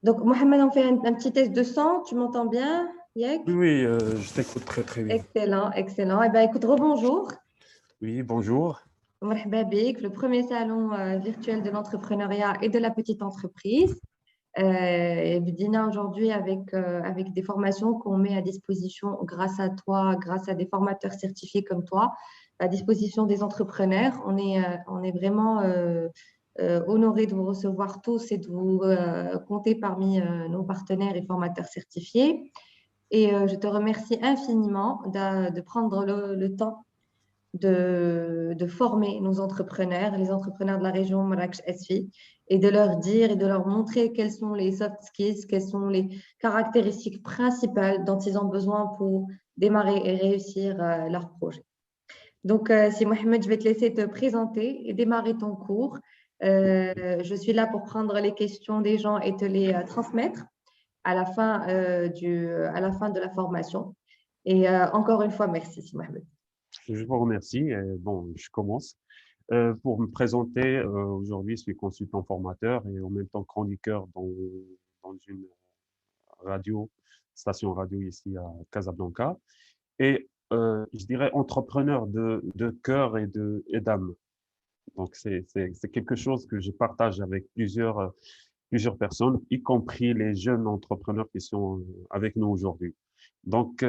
Donc, Mohamed, on fait un petit test de son. Tu m'entends bien, Oui, Yek? oui, je t'écoute très très bien. Excellent, excellent. Eh bien, écoute, rebonjour. Oui, bonjour. Marhaba bik, le premier salon virtuel de l'entrepreneuriat et de la petite entreprise. Et Bdina aujourd'hui avec des formations qu'on met à disposition grâce à toi, grâce à des formateurs certifiés comme toi, à disposition des entrepreneurs. On est vraiment honorés de vous recevoir tous et de vous compter parmi nos partenaires et formateurs certifiés. Et je te remercie infiniment de prendre le temps de former nos entrepreneurs, les entrepreneurs de la région Marrakech-Esfi, et de leur dire et de leur montrer quelles sont les soft skills, quelles sont les caractéristiques principales dont ils ont besoin pour démarrer et réussir leur projet. Donc, si Mohamed, je vais te laisser te présenter et démarrer ton cours. Je suis là pour prendre les questions des gens et te les transmettre à la fin de la formation. Et encore une fois, merci, si Mohamed. Je vous remercie. Bon, je commence. Pour me présenter, aujourd'hui, je suis consultant formateur et en même temps chroniqueur dans une radio, station radio ici à Casablanca. Et je dirais entrepreneur de cœur et d'âme. Donc, c'est quelque chose que je partage avec plusieurs personnes, y compris les jeunes entrepreneurs qui sont avec nous aujourd'hui. Donc,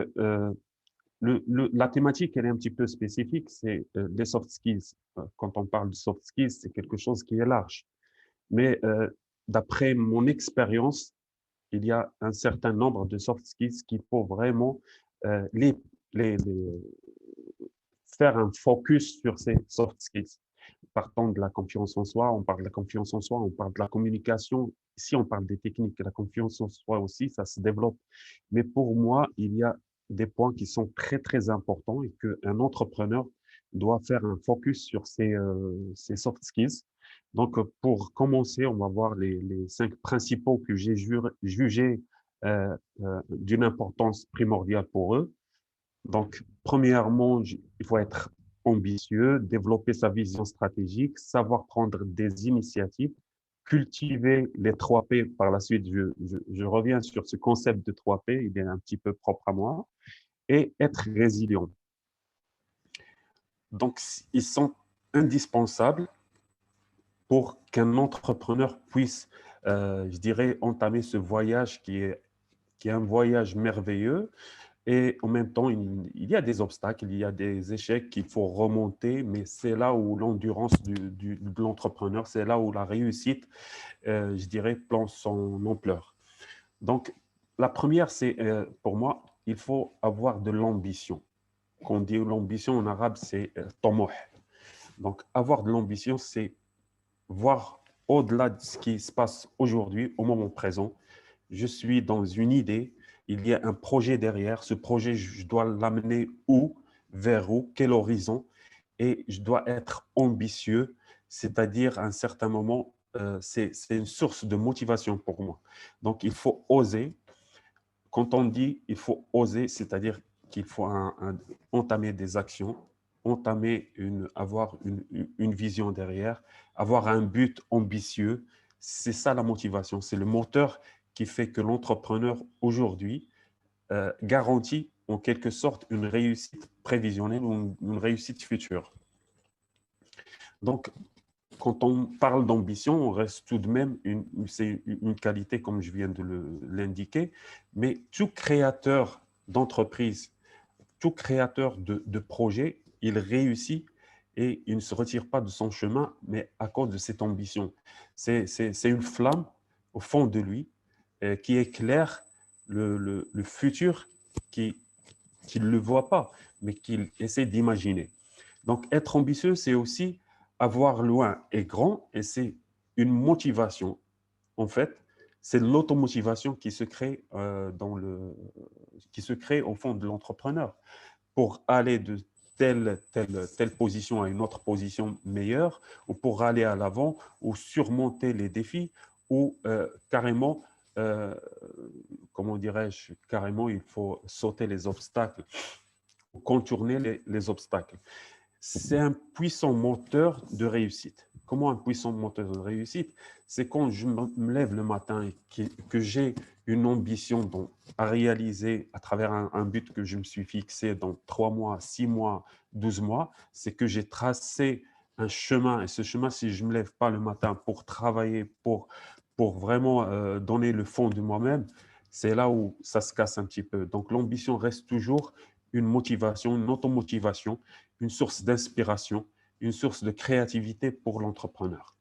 la thématique, elle est un petit peu spécifique, c'est les soft skills. Quand on parle de soft skills, c'est quelque chose qui est large. Mais d'après mon expérience, il y a un certain nombre de soft skills qu'il faut vraiment euh, les, les faire un focus sur ces soft skills. Partant de la confiance en soi, on parle de la confiance en soi, on parle de la communication. Si on parle des techniques, la confiance en soi aussi, ça se développe. Mais pour moi, il y a des points qui sont très, très importants et qu'un entrepreneur doit faire un focus sur ces soft skills. Donc, pour commencer, on va voir les 5 principaux que j'ai jugés d'une importance primordiale pour eux. Donc, premièrement, il faut être ambitieux, développer sa vision stratégique, savoir prendre des initiatives, cultiver les 3 P. Par la suite, je reviens sur ce concept de 3 P, il est un petit peu propre à moi, et être résilient. Donc, ils sont indispensables pour qu'un entrepreneur puisse, je dirais, entamer ce voyage qui est un voyage merveilleux. Et en même temps, il y a des obstacles, il y a des échecs qu'il faut remonter, mais c'est là où l'endurance de l'entrepreneur, c'est là où la réussite, je dirais, prend son ampleur. Donc, la première, c'est pour moi, il faut avoir de l'ambition. Quand on dit l'ambition en arabe, c'est tamouh. Donc, avoir de l'ambition, c'est voir au-delà de ce qui se passe aujourd'hui, au moment présent. Je suis dans une idée, il y a un projet derrière. Ce projet, je dois l'amener où, vers où, quel horizon, et je dois être ambitieux, c'est-à-dire à un certain moment, c'est une source de motivation pour moi. Donc, il faut oser. Quand on dit il faut oser, c'est-à-dire qu'il faut entamer des actions, avoir une vision derrière, avoir un but ambitieux. C'est ça la motivation, c'est le moteur qui fait que l'entrepreneur aujourd'hui garantit en quelque sorte une réussite prévisionnelle ou une réussite future. Donc, quand on parle d'ambition, on reste tout de même, c'est une qualité comme je viens de l'indiquer, mais tout créateur d'entreprise, tout créateur de projet, il réussit et il ne se retire pas de son chemin, mais à cause de cette ambition. C'est une flamme au fond de lui qui éclaire le futur qu'il ne le voit pas, mais qu'il essaie d'imaginer. Donc, être ambitieux, c'est aussi avoir loin et grand, et c'est une motivation. En fait, c'est l'automotivation qui se crée qui se crée au fond de l'entrepreneur pour aller de telle position à une autre position meilleure, ou pour aller à l'avant, ou surmonter les défis, ou carrément, euh, comment dirais-je, carrément, il faut sauter les obstacles, contourner les obstacles. c'est un puissant moteur de réussite. Comment un puissant moteur de réussite? C'est quand je me lève le matin et que j'ai une ambition à réaliser à travers un but que je me suis fixé dans 3 mois, 6 mois, 12 mois, c'est que j'ai tracé un chemin. Et ce chemin, si je ne me lève pas le matin pour travailler, pour vraiment donner le fond de moi-même, c'est là où ça se casse un petit peu. Donc l'ambition reste toujours une motivation, une automotivation, une source d'inspiration, une source de créativité pour l'entrepreneur.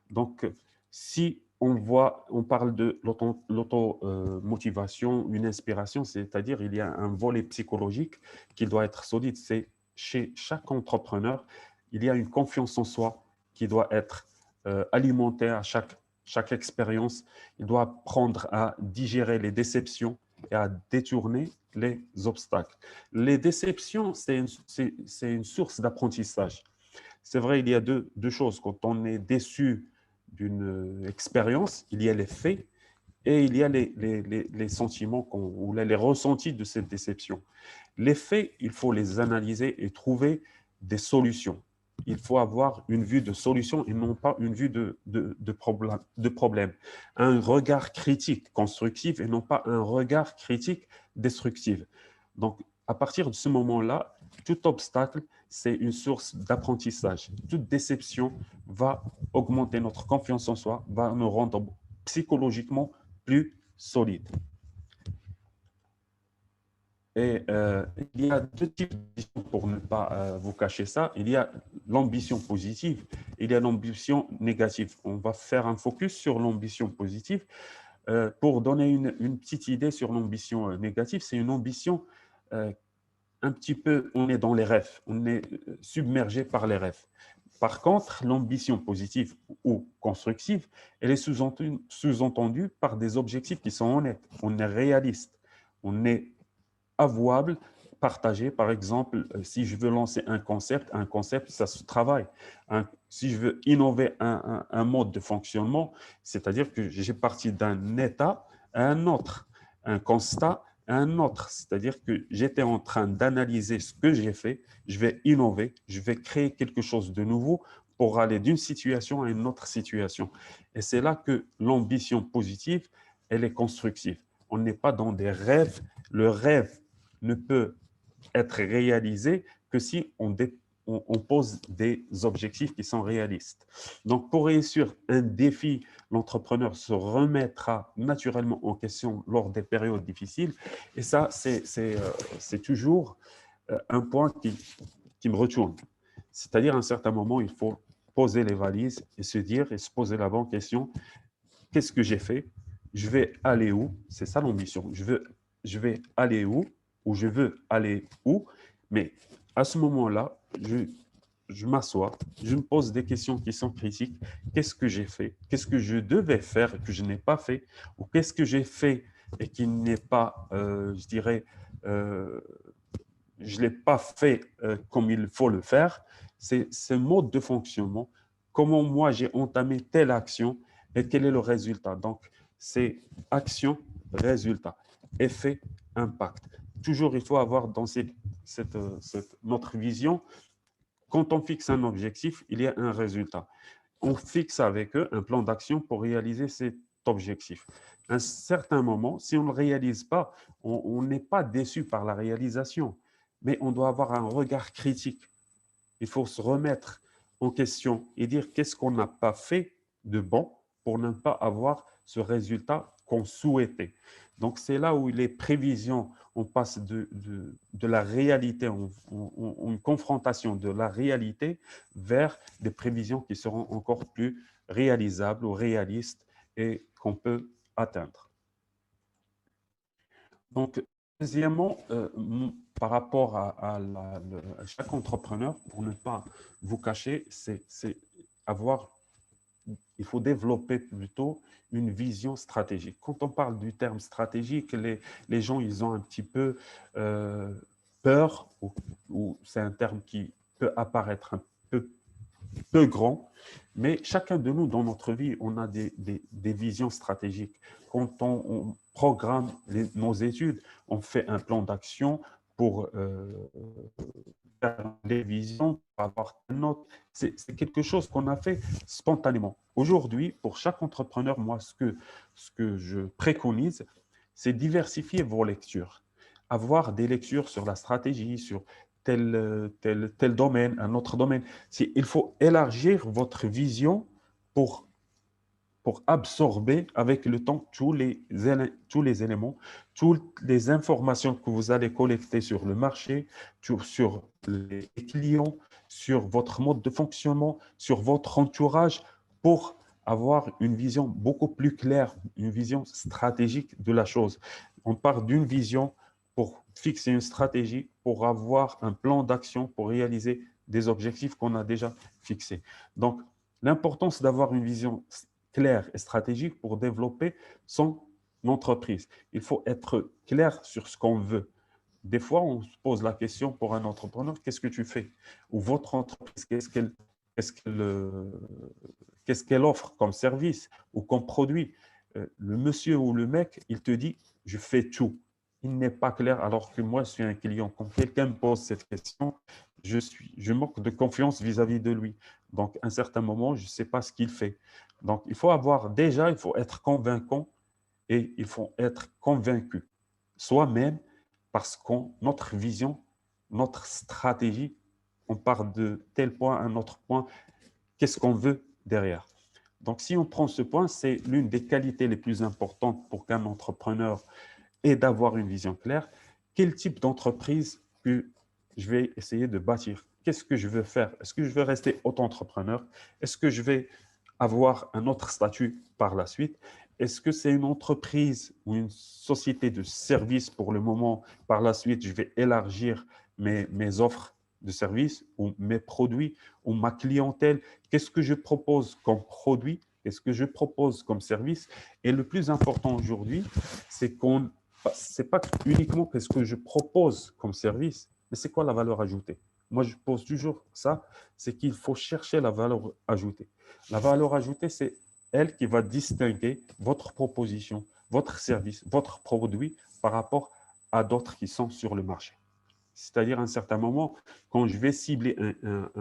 Donc, si on parle de l'auto-motivation, une inspiration, c'est-à-dire il y a un volet psychologique qui doit être solide. C'est chez chaque entrepreneur, il y a une confiance en soi qui doit être alimentée à chaque expérience. Il doit apprendre à digérer les déceptions et à détourner les obstacles. Les déceptions, c'est une source d'apprentissage. C'est vrai, il y a deux choses. Quand on est déçu d'une expérience, il y a les faits et il y a les sentiments ou les ressentis de cette déception. Les faits, il faut les analyser et trouver des solutions. Il faut avoir une vue de solution et non pas une vue de problème. Un regard critique constructif et non pas un regard critique destructif. Donc, à partir de ce moment-là, tout obstacle, c'est une source d'apprentissage. Toute déception va augmenter notre confiance en soi, va nous rendre psychologiquement plus solides. Et il y a deux types d'ambition pour ne pas vous cacher ça. Il y a l'ambition positive, il y a l'ambition négative. On va faire un focus sur l'ambition positive. Pour donner une petite idée sur l'ambition négative, c'est une ambition un petit peu, on est dans les rêves, on est submergé par les rêves. Par contre, l'ambition positive ou constructive, elle est sous-entendue par des objectifs qui sont honnêtes. On est réaliste, on est avouable, partagé. Par exemple, si je veux lancer un concept, ça se travaille. Si je veux innover un mode de fonctionnement, c'est-à-dire que j'ai parti d'un état à un autre, un constat à un autre. C'est-à-dire que j'étais en train d'analyser ce que j'ai fait, je vais innover, je vais créer quelque chose de nouveau pour aller d'une situation à une autre situation. Et c'est là que l'ambition positive, elle est constructive. On n'est pas dans des rêves. Le rêve ne peut être réalisé que si on pose des objectifs qui sont réalistes. Donc, pour réussir un défi, l'entrepreneur se remettra naturellement en question lors des périodes difficiles. Et ça, c'est toujours un point qui me retourne. C'est-à-dire, à un certain moment, il faut poser les valises et se dire et se poser la bonne question, qu'est-ce que j'ai fait? Je vais aller où? C'est ça l'ambition. Je vais aller où? Ou je veux aller où? Mais à ce moment-là, je m'assois, je me pose des questions qui sont critiques. Qu'est-ce que j'ai fait? Qu'est-ce que je devais faire et que je n'ai pas fait? Ou qu'est-ce que j'ai fait et qui n'est pas, je dirais, je ne l'ai pas fait comme il faut le faire? C'est ce mode de fonctionnement. Comment moi j'ai entamé telle action et quel est le résultat? Donc, c'est action, résultat, effet, impact. Toujours, il faut avoir dans notre vision, quand on fixe un objectif, il y a un résultat. On fixe avec eux un plan d'action pour réaliser cet objectif. À un certain moment, si on ne le réalise pas, on n'est pas déçu par la réalisation, mais on doit avoir un regard critique. Il faut se remettre en question et dire qu'est-ce qu'on n'a pas fait de bon pour ne pas avoir ce résultat qu'on souhaitait. Donc, c'est là où les prévisions, on passe de la réalité, une confrontation de la réalité vers des prévisions qui seront encore plus réalisables ou réalistes et qu'on peut atteindre. Donc, deuxièmement, par rapport à chaque entrepreneur, pour ne pas vous cacher, c'est avoir, il faut développer plutôt une vision stratégique. Quand on parle du terme stratégique, les gens, ils ont un petit peu peur, ou c'est un terme qui peut apparaître un peu grand, mais chacun de nous, dans notre vie, on a des visions stratégiques. Quand on programme nos études, on fait un plan d'action pour faire les visions, pour avoir une note. C'est quelque chose qu'on a fait spontanément. Aujourd'hui, pour chaque entrepreneur, moi, ce que je préconise, c'est diversifier vos lectures. Avoir des lectures sur la stratégie, sur tel domaine, un autre domaine. Il faut élargir votre vision pour absorber avec le temps tous les éléments, toutes les informations que vous allez collecter sur le marché, sur les clients, sur votre mode de fonctionnement, sur votre entourage, pour avoir une vision beaucoup plus claire, une vision stratégique de la chose. On part d'une vision pour fixer une stratégie, pour avoir un plan d'action, pour réaliser des objectifs qu'on a déjà fixés. Donc, l'importance d'avoir une vision clair et stratégique pour développer son entreprise. Il faut être clair sur ce qu'on veut. Des fois, on se pose la question pour un entrepreneur, qu'est-ce que tu fais? Ou votre entreprise, qu'est-ce qu'elle, euh, qu'est-ce qu'elle offre comme service ou comme produit? Le monsieur ou le mec, il te dit, je fais tout. Il n'est pas clair, alors que moi, je suis un client. Quand quelqu'un me pose cette question, je manque de confiance vis-à-vis de lui. Donc, à un certain moment, je ne sais pas ce qu'il fait. Donc, il faut être convaincant et il faut être convaincu soi-même parce que notre vision, notre stratégie, on part de tel point à un autre point, qu'est-ce qu'on veut derrière. Donc, si on prend ce point, c'est l'une des qualités les plus importantes pour qu'un entrepreneur ait d'avoir une vision claire. Quel type d'entreprise que je vais essayer de bâtir? Qu'est-ce que je veux faire? Est-ce que je veux rester auto-entrepreneur? Est-ce que je vais avoir un autre statut par la suite? Est-ce que c'est une entreprise ou une société de services pour le moment? Par la suite, je vais élargir mes offres de services ou mes produits ou ma clientèle. Qu'est-ce que je propose comme produit? Qu'est-ce que je propose comme service? Et le plus important aujourd'hui, c'est qu'on c'est pas uniquement ce que je propose comme service, mais c'est quoi la valeur ajoutée? Moi, je pose toujours ça, c'est qu'il faut chercher la valeur ajoutée. La valeur ajoutée, c'est elle qui va distinguer votre proposition, votre service, votre produit par rapport à d'autres qui sont sur le marché. C'est-à-dire, à un certain moment, quand je vais cibler un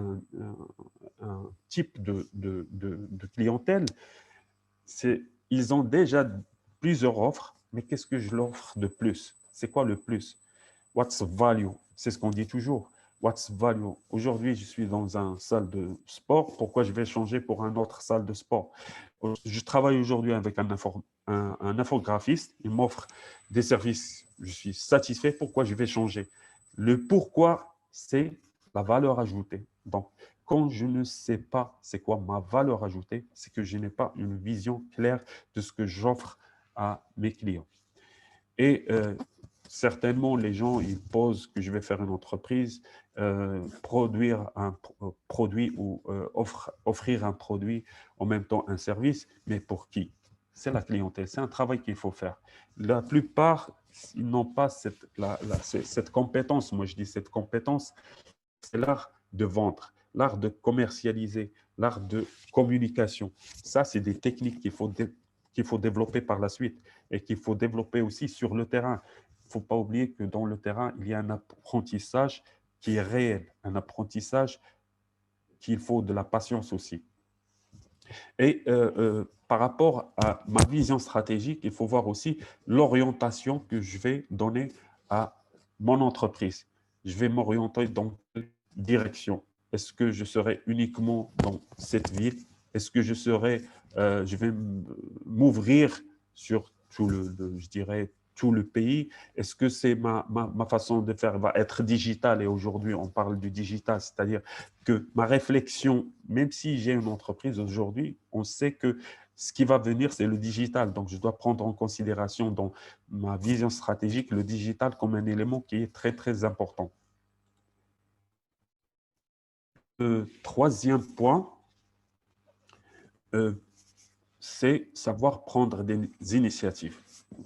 type de clientèle, ils ont déjà plusieurs offres, mais qu'est-ce que je leur offre de plus? C'est quoi le plus? What's value? C'est ce qu'on dit toujours. What's value? Aujourd'hui, je suis dans une salle de sport. Pourquoi je vais changer pour une autre salle de sport? Je travaille aujourd'hui avec un infographiste. Il m'offre des services. Je suis satisfait. Pourquoi je vais changer? Le pourquoi, c'est la valeur ajoutée. Donc, quand je ne sais pas c'est quoi ma valeur ajoutée, c'est que je n'ai pas une vision claire de ce que j'offre à mes clients. Et certainement, les gens, ils posent que je vais faire une entreprise, produire un produit ou offrir un produit, en même temps un service, mais pour qui? C'est la clientèle, c'est un travail qu'il faut faire. La plupart, ils n'ont pas cette compétence. Moi, je dis cette compétence, c'est l'art de vendre, l'art de commercialiser, l'art de communication. Ça, c'est des techniques qu'il faut développer par la suite et qu'il faut développer aussi sur le terrain. Il ne faut pas oublier que dans le terrain, il y a un apprentissage qui est réel, un apprentissage qu'il faut de la patience aussi. Et par rapport à ma vision stratégique, il faut voir aussi l'orientation que je vais donner à mon entreprise. Je vais m'orienter dans quelle direction? Est-ce que je serai uniquement dans cette ville? Est-ce que je vais m'ouvrir sur je dirais, tout le pays? Est-ce que c'est ma façon de faire va être digitale? Et aujourd'hui, on parle du digital, c'est-à-dire que ma réflexion, même si j'ai une entreprise aujourd'hui, on sait que ce qui va venir, c'est le digital. Donc, je dois prendre en considération dans ma vision stratégique le digital comme un élément qui est très, très important. Le troisième point, c'est savoir prendre des initiatives.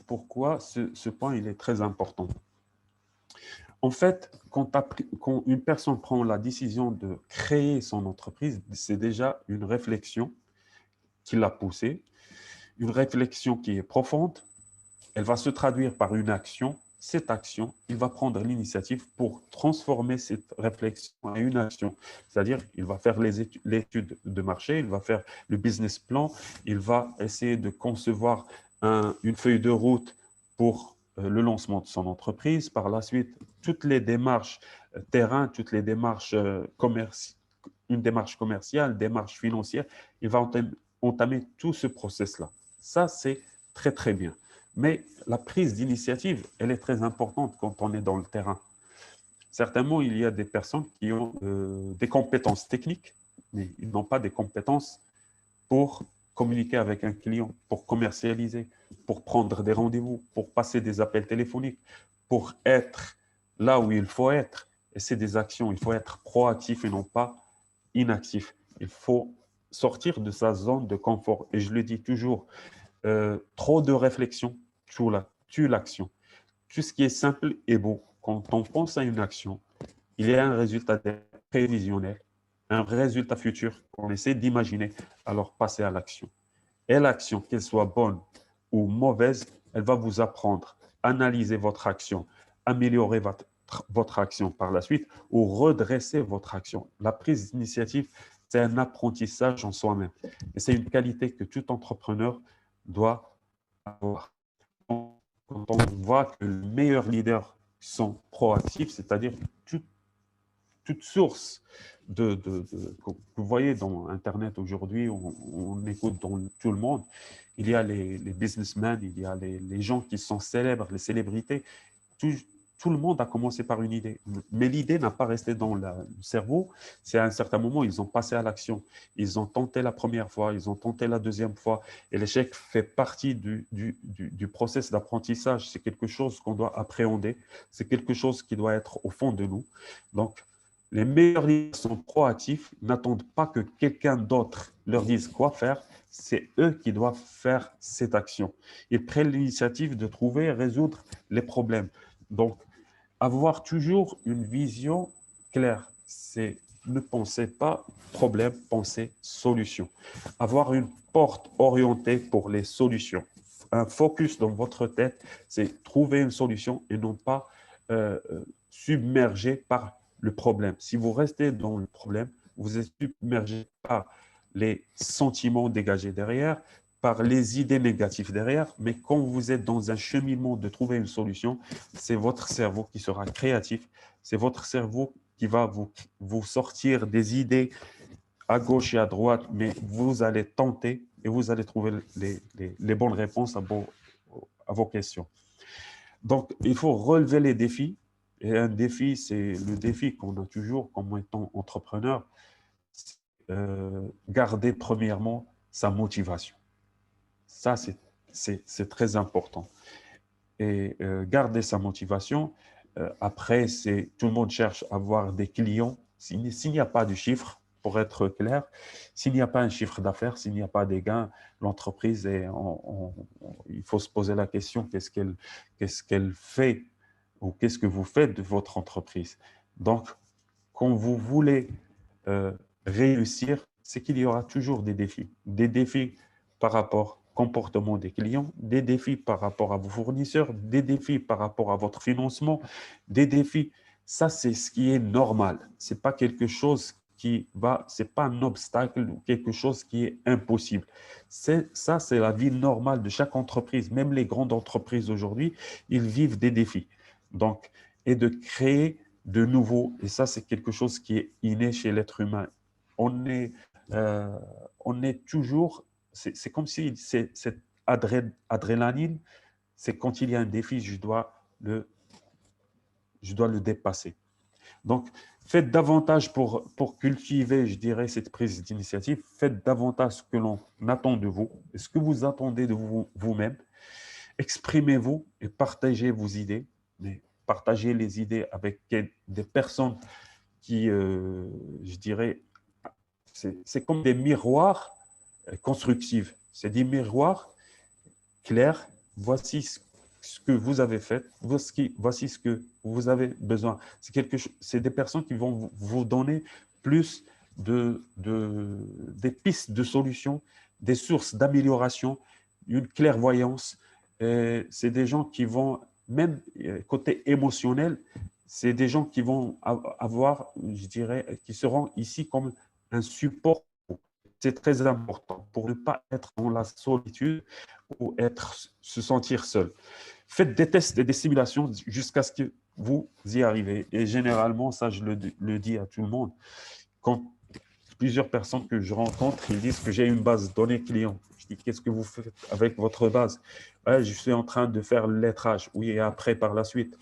Pourquoi ce point il est très important? En fait, quand une personne prend la décision de créer son entreprise, c'est déjà une réflexion qui l'a poussée, une réflexion qui est profonde. Elle va se traduire par une action. cette action, il va prendre l'initiative pour transformer cette réflexion en une action. C'est-à-dire, il va faire l'étude de marché, il va faire le business plan, il va essayer de concevoir une feuille de route pour le lancement de son entreprise. Par la suite, toutes les démarches terrain, toutes les démarches une démarche commerciale, démarche financière, il va entamer tout ce process-là. Ça, c'est très, très bien. Mais la prise d'initiative, elle est très importante quand on est dans le terrain. Certainement, il y a des personnes qui ont des compétences techniques, mais ils n'ont pas des compétences pour communiquer avec un client, pour commercialiser, pour prendre des rendez-vous, pour passer des appels téléphoniques, pour être là où il faut être. Et c'est des actions, il faut être proactif et non pas inactif. Il faut sortir de sa zone de confort. Et je le dis toujours, trop de réflexion tue l'action. Tout ce qui est simple et beau, quand on pense à une action, il y a un résultat prévisionnel, un résultat futur qu'on essaie d'imaginer, alors passer à l'action. Et l'action, qu'elle soit bonne ou mauvaise, elle va vous apprendre, analyser votre action, améliorer votre action par la suite ou redresser votre action. La prise d'initiative, c'est un apprentissage en soi-même. Et c'est une qualité que tout entrepreneur doit avoir. Quand on voit que les meilleurs leaders sont proactifs, c'est-à-dire toute source que vous voyez dans Internet aujourd'hui, on écoute dans tout le monde, il y a les businessmen, il y a les gens qui sont célèbres, les célébrités. Tout le monde a commencé par une idée, mais l'idée n'a pas resté dans le cerveau. C'est à un certain moment, ils ont passé à l'action. Ils ont tenté la première fois, ils ont tenté la deuxième fois, et l'échec fait partie du process d'apprentissage. C'est quelque chose qu'on doit appréhender, c'est quelque chose qui doit être au fond de nous. Donc, les meilleurs leaders sont proactifs, n'attendent pas que quelqu'un d'autre leur dise quoi faire, c'est eux qui doivent faire cette action. Ils prennent l'initiative de trouver et résoudre les problèmes. Donc, avoir toujours une vision claire, c'est ne pensez pas problème, pensez solution. Avoir une porte orientée pour les solutions. Un focus dans votre tête, c'est trouver une solution et non pas submergé par le problème. Si vous restez dans le problème, vous êtes submergé par les sentiments dégagés derrière, par les idées négatives derrière, mais quand vous êtes dans un cheminement de trouver une solution, c'est votre cerveau qui sera créatif, c'est votre cerveau qui va vous sortir des idées à gauche et à droite, mais vous allez tenter et vous allez trouver les bonnes réponses à vos questions. Donc, il faut relever les défis. Et un défi, c'est le défi qu'on a toujours comme étant entrepreneur, garder premièrement sa motivation. Ça, c'est très important. Et garder sa motivation, après, tout le monde cherche à avoir des clients. S'il n'y a pas de chiffre, pour être clair, s'il n'y a pas un chiffre d'affaires, s'il n'y a pas des gains, l'entreprise, il faut se poser la question, qu'est-ce qu'elle fait ou qu'est-ce que vous faites de votre entreprise? Donc, quand vous voulez euh, réussir, c'est qu'il y aura toujours des défis par rapport au comportement des clients, des défis par rapport à vos fournisseurs, des défis par rapport à votre financement, des défis. Ça, c'est ce qui est normal. C'est pas quelque chose c'est pas un obstacle ou quelque chose qui est impossible. Ça, c'est la vie normale de chaque entreprise. Même les grandes entreprises aujourd'hui, ils vivent des défis. Donc, et de créer de nouveau, et ça, c'est quelque chose qui est inné chez l'être humain. On est, euh, on est toujours, c'est comme si cette adrénaline, c'est quand il y a un défi, je dois le dépasser. Donc, faites davantage pour cultiver, je dirais, cette prise d'initiative. Faites davantage ce que l'on attend de vous, et ce que vous attendez de vous-même. Exprimez-vous et partagez vos idées, mais partagez les idées avec des personnes qui, je dirais, c'est comme des miroirs constructifs. C'est des miroirs clairs. Voici ce que vous avez fait. Voici ce que vous avez besoin. C'est des personnes qui vont vous donner plus des pistes de solutions, des sources d'amélioration, une clairvoyance. C'est des gens qui vont même côté émotionnel, c'est des gens qui vont avoir, je dirais, qui seront ici comme un support. C'est très important pour ne pas être dans la solitude ou se sentir seul. Faites des tests et des simulations jusqu'à ce que vous y arrivez. Et généralement, ça, je le dis à tout le monde. Quand plusieurs personnes que je rencontre, ils disent que j'ai une base de données client. Je dis, qu'est-ce que vous faites avec votre base? Ouais, je suis en train de faire le lettrage. Oui, et après, par la suite,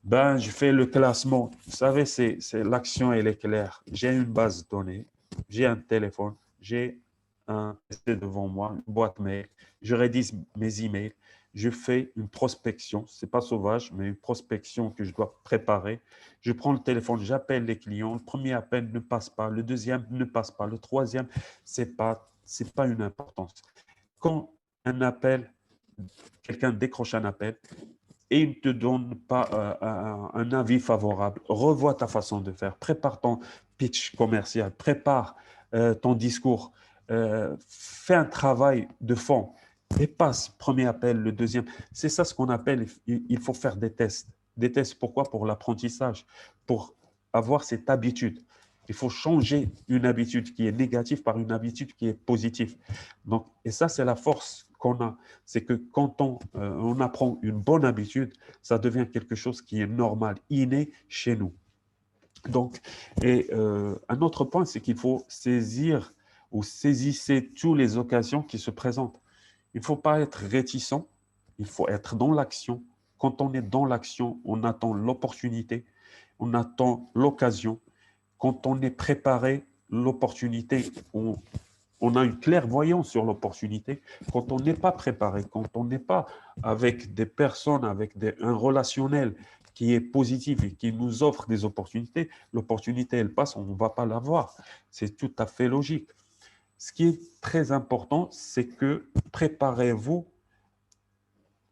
ben, je fais le classement. Vous savez, l'action, elle est claire. J'ai une base de données, j'ai un téléphone, j'ai un PC devant moi, une boîte mail. Je rédige mes emails. Je fais une prospection. Ce n'est pas sauvage, mais une prospection que je dois préparer. Je prends le téléphone, j'appelle les clients. Le premier appel ne passe pas. Le deuxième ne passe pas. Le troisième, c'est pas une importance. Quand un appel, quelqu'un décroche un appel, et il ne te donne pas un avis favorable, revois ta façon de faire, prépare ton pitch commercial, prépare ton discours, fais un travail de fond, dépasse premier appel, le deuxième. C'est ça ce qu'on appelle, il faut faire des tests. Des tests, pourquoi? Pour l'apprentissage, pour avoir cette habitude. Il faut changer une habitude qui est négative par une habitude qui est positive. Donc, et ça, c'est la force qu'on a. C'est que quand on apprend une bonne habitude, ça devient quelque chose qui est normal, inné chez nous. Donc, et un autre point, c'est qu'il faut saisir ou saisissez toutes les occasions qui se présentent. Il ne faut pas être réticent, il faut être dans l'action. Quand on est dans l'action, on attend l'opportunité, on attend l'occasion. Quand on est préparé, l'opportunité, on a une clairvoyance sur l'opportunité. Quand on n'est pas préparé, quand on n'est pas avec des personnes, avec un relationnel qui est positif et qui nous offre des opportunités, l'opportunité, elle passe, on ne va pas l'avoir. C'est tout à fait logique. Ce qui est très important, c'est que préparez-vous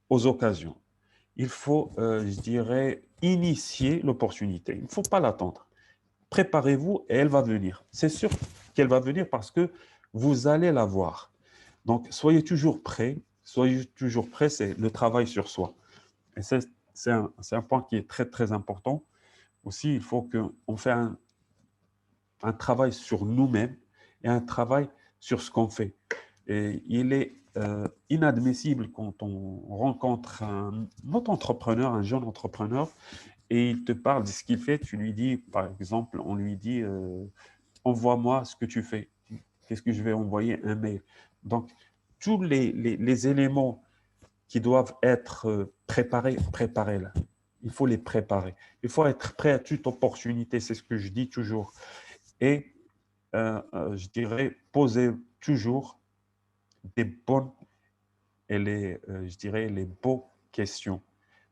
aux occasions. Il faut, je dirais, initier l'opportunité. Il ne faut pas l'attendre. Préparez-vous et elle va venir. C'est sûr qu'elle va venir parce que vous allez la voir. Donc, soyez toujours prêts. Soyez toujours prêts, c'est le travail sur soi. Et c'est un point qui est très, très important. Aussi, il faut qu'on fasse un travail sur nous-mêmes et un travail sur ce qu'on fait. Et il est inadmissible quand on rencontre un autre entrepreneur, un jeune entrepreneur, et il te parle de ce qu'il fait. Tu lui dis, par exemple, on lui dit, envoie-moi ce que tu fais. Qu'est-ce que je vais envoyer? Un mail. Donc, tous les éléments qui doivent être préparés, préparez-les. Il faut les préparer. Il faut être prêt à toute opportunité, c'est ce que je dis toujours. Et je dirais, posez toujours des bonnes et je dirais, les beaux questions.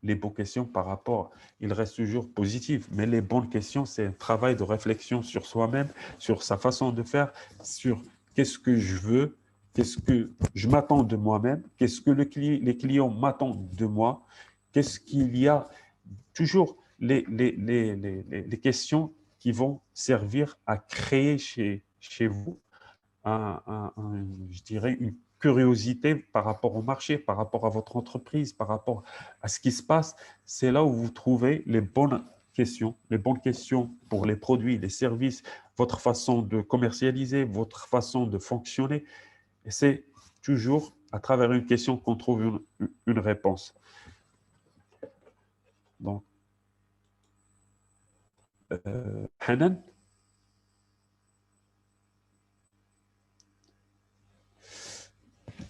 Les beaux questions par rapport, il reste toujours positif, mais les bonnes questions, c'est un travail de réflexion sur soi-même, sur sa façon de faire, sur qu'est-ce que je veux, qu'est-ce que je m'attends de moi-même, qu'est-ce que les clients m'attendent de moi, qu'est-ce qu'il y a, toujours les questions qui vont servir à créer chez vous je dirais, une curiosité par rapport au marché, par rapport à votre entreprise, par rapport à ce qui se passe. C'est là où vous trouvez les bonnes questions pour les produits, les services, votre façon de commercialiser, votre façon de fonctionner. Et c'est toujours à travers une question qu'on trouve une réponse. Donc, Hanan,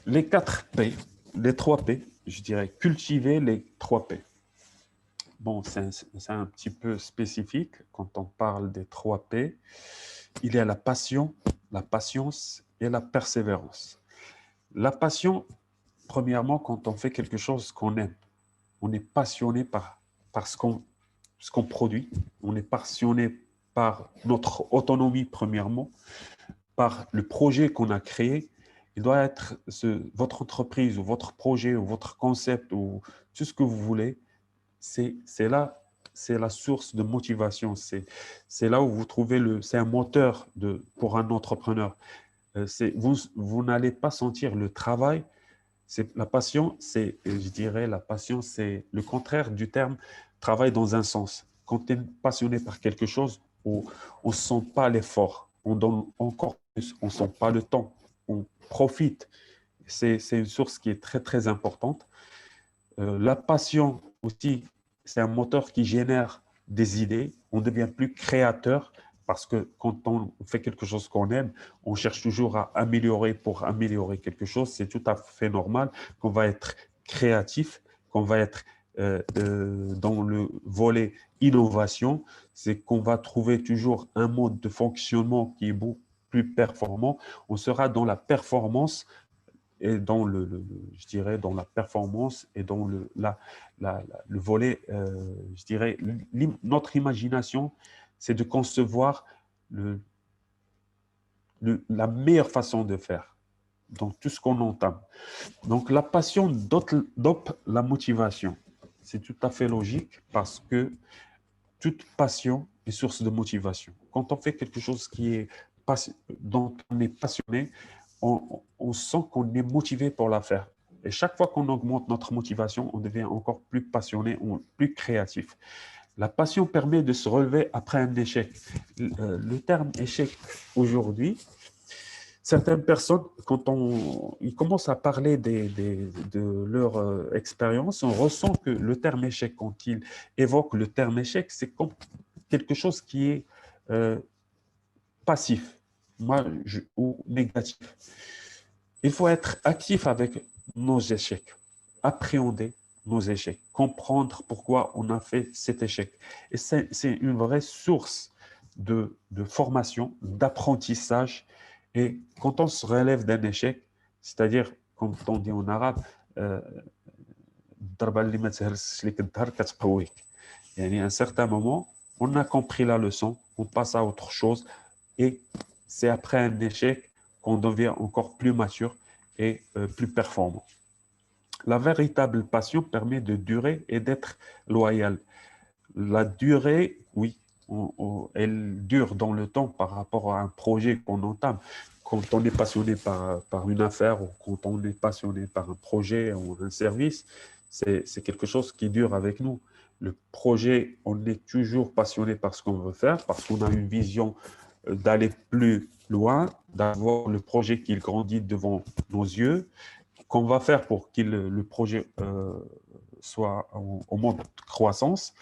les 4 P, les 3 P, je dirais, cultiver les 3 P. Bon, c'est un petit peu spécifique quand on parle des 3 P. Il y a la passion, la patience et la persévérance. La passion, premièrement, quand on fait quelque chose qu'on aime, on est passionné par ce qu'on produit, on est passionné par notre autonomie, premièrement, par le projet qu'on a créé. Il doit être votre entreprise ou votre projet ou votre concept ou tout ce que vous voulez. C'est là, c'est la source de motivation. C'est là où vous trouvez c'est un moteur pour un entrepreneur. Vous n'allez pas sentir le travail La passion, je dirais, la passion, c'est le contraire du terme travail dans un sens. Quand tu es passionné par quelque chose, on ne sent pas l'effort, on donne encore plus, on ne sent pas le temps, on profite. C'est une source qui est très, très importante. La passion aussi, c'est un moteur qui génère des idées. On devient plus créateur parce que quand on fait quelque chose qu'on aime, on cherche toujours à améliorer pour améliorer quelque chose. C'est tout à fait normal qu'on va être créatif, qu'on va être dans le volet innovation. C'est qu'on va trouver toujours un mode de fonctionnement qui est beaucoup plus performant. On sera dans la performance et dans je dirais, dans la performance et dans le volet, je dirais, notre imagination, c'est de concevoir la meilleure façon de faire dans tout ce qu'on entame. Donc, la passion dope la motivation. C'est tout à fait logique parce que toute passion est source de motivation. Quand on fait quelque chose dont on est passionné, on sent qu'on est motivé pour la faire. Et chaque fois qu'on augmente notre motivation, on devient encore plus passionné, plus créatif. La passion permet de se relever après un échec. Le terme échec aujourd'hui, certaines personnes, quand ils commencent à parler de leur expérience, on ressent que le terme échec, quand ils évoquent le terme échec, c'est comme quelque chose qui est euh, passif ou négatif. Il faut être actif avec nos échecs, appréhender nos échecs, comprendre pourquoi on a fait cet échec. Et c'est une vraie source de formation, d'apprentissage. Et quand on se relève d'un échec, c'est-à-dire, comme on dit en arabe, à un certain moment, on a compris la leçon, on passe à autre chose. Et c'est après un échec qu'on devient encore plus mature et plus performant. La véritable passion permet de durer et d'être loyal. La durée, oui, elle dure dans le temps par rapport à un projet qu'on entame. Quand on est passionné par une affaire ou quand on est passionné par un projet ou un service, c'est quelque chose qui dure avec nous. Le projet, on est toujours passionné par ce qu'on veut faire, parce qu'on a une vision d'aller plus loin, d'avoir le projet qui grandit devant nos yeux, qu'on va faire pour que le projet soit au mode de croissance.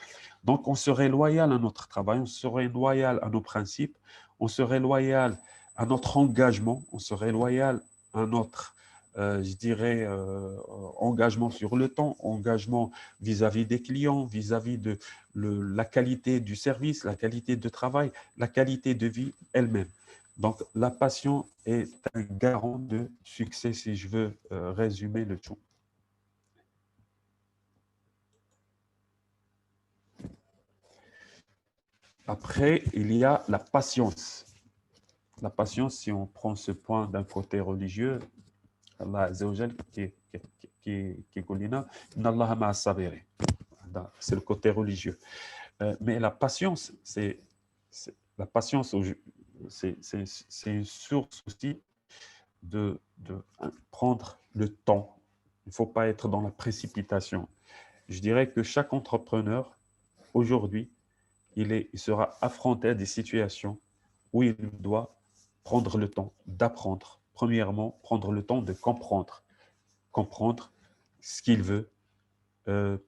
Donc, on serait loyal à notre travail, on serait loyal à nos principes, on serait loyal à notre engagement, on serait loyal à notre, je dirais, engagement sur le temps, engagement vis-à-vis des clients, vis-à-vis de la qualité du service, la qualité de travail, la qualité de vie elle-même. Donc, la passion est un garant de succès, si je veux résumer le tout. Après, il y a la patience. La patience, si on prend ce point d'un côté religieux, Allah Azzawajal qui est c'est le côté religieux. Mais la patience, la patience, c'est une source aussi de prendre le temps. Il ne faut pas être dans la précipitation. Je dirais que chaque entrepreneur, aujourd'hui, il sera affronté à des situations où il doit prendre le temps d'apprendre. Premièrement, prendre le temps de comprendre. Comprendre ce qu'il veut,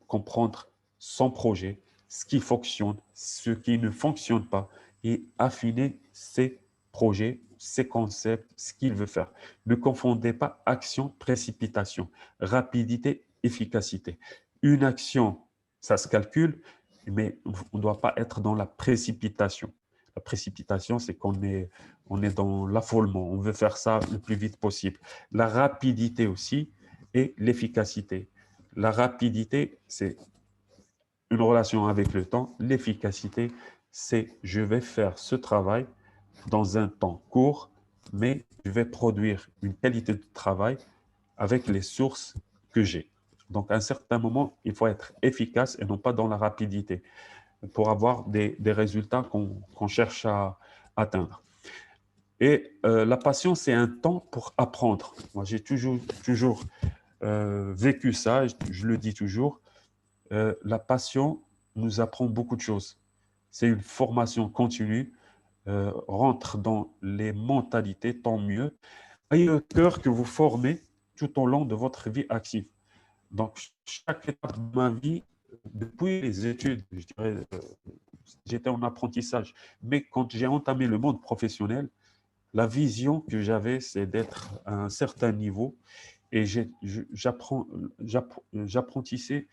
comprendre son projet, ce qui fonctionne, ce qui ne fonctionne pas, et affiner ses projets, ses concepts, ce qu'il veut faire. Ne confondez pas action, précipitation, rapidité, efficacité. Une action, ça se calcule, mais on ne doit pas être dans la précipitation. La précipitation, c'est on est dans l'affolement. On veut faire ça le plus vite possible. La rapidité aussi et l'efficacité. La rapidité, c'est une relation avec le temps. L'efficacité, c'est je vais faire ce travail dans un temps court, mais je vais produire une qualité de travail avec les sources que j'ai. Donc, à un certain moment, il faut être efficace et non pas dans la rapidité pour avoir des résultats qu'on cherche à atteindre. Et la passion, c'est un temps pour apprendre. Moi, j'ai toujours vécu ça, je le dis toujours, la passion nous apprend beaucoup de choses. C'est une formation continue, rentre dans les mentalités, tant mieux. Ayez le cœur que vous formez tout au long de votre vie active. Donc, chaque étape de ma vie, depuis les études, je dirais, j'étais en apprentissage. Mais quand j'ai entamé le monde professionnel, la vision que j'avais, c'est d'être à un certain niveau et j'apprentissais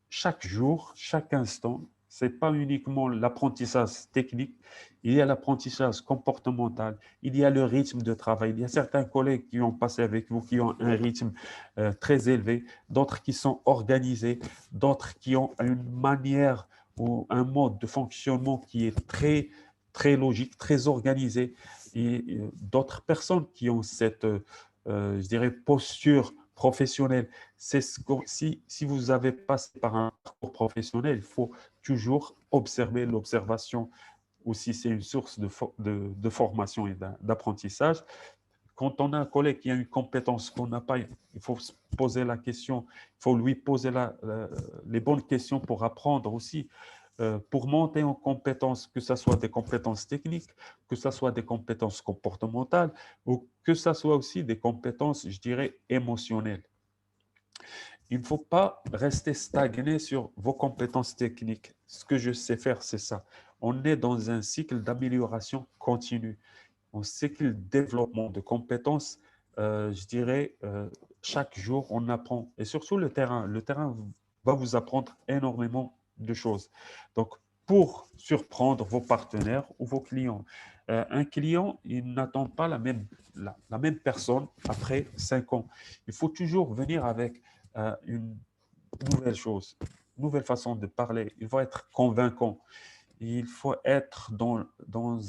chaque jour, chaque instant. Ce n'est pas uniquement l'apprentissage technique, il y a l'apprentissage comportemental, il y a le rythme de travail. Il y a certains collègues qui ont passé avec vous, qui ont un rythme très élevé, d'autres qui sont organisés, d'autres qui ont une manière ou un mode de fonctionnement qui est très, très logique, très organisé, et d'autres personnes qui ont cette, je dirais, posture professionnelle. C'est si vous avez passé par un parcours professionnel, il faut toujours observer. L'observation aussi, c'est une source de formation et d'apprentissage. Quand on a un collègue qui a une compétence qu'on n'a pas, il faut se poser la question, il faut lui poser les bonnes questions pour apprendre aussi, pour monter en compétences, que ce soit des compétences techniques, que ce soit des compétences comportementales, ou que ce soit aussi des compétences, je dirais, émotionnelles. Il ne faut pas rester stagné sur vos compétences techniques. Ce que je sais faire, c'est ça. On est dans un cycle d'amélioration continue, un cycle de développement de compétences. Je dirais, chaque jour, on apprend. Et surtout le terrain. Le terrain va vous apprendre énormément de choses. Donc, pour surprendre vos partenaires ou vos clients, un client, il n'attend pas la même personne après 5 ans. Il faut toujours venir avec une nouvelle chose, une nouvelle façon de parler. Il faut être convaincant. Il faut être dans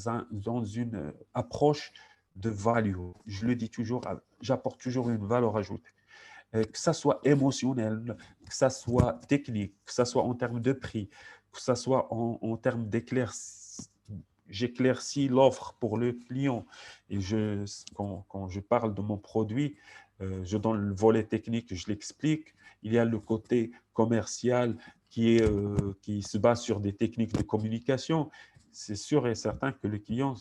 une approche de value. Je le dis toujours, j'apporte toujours une valeur ajoutée. Que ça soit émotionnel, que ça soit technique, que ça soit en termes de prix, que ça soit en termes d'éclaircie. J'éclaircis l'offre pour le client. Et quand je parle de mon produit, je donne le volet technique, je l'explique. Il y a le côté commercial qui se base sur des techniques de communication. C'est sûr et certain que le client,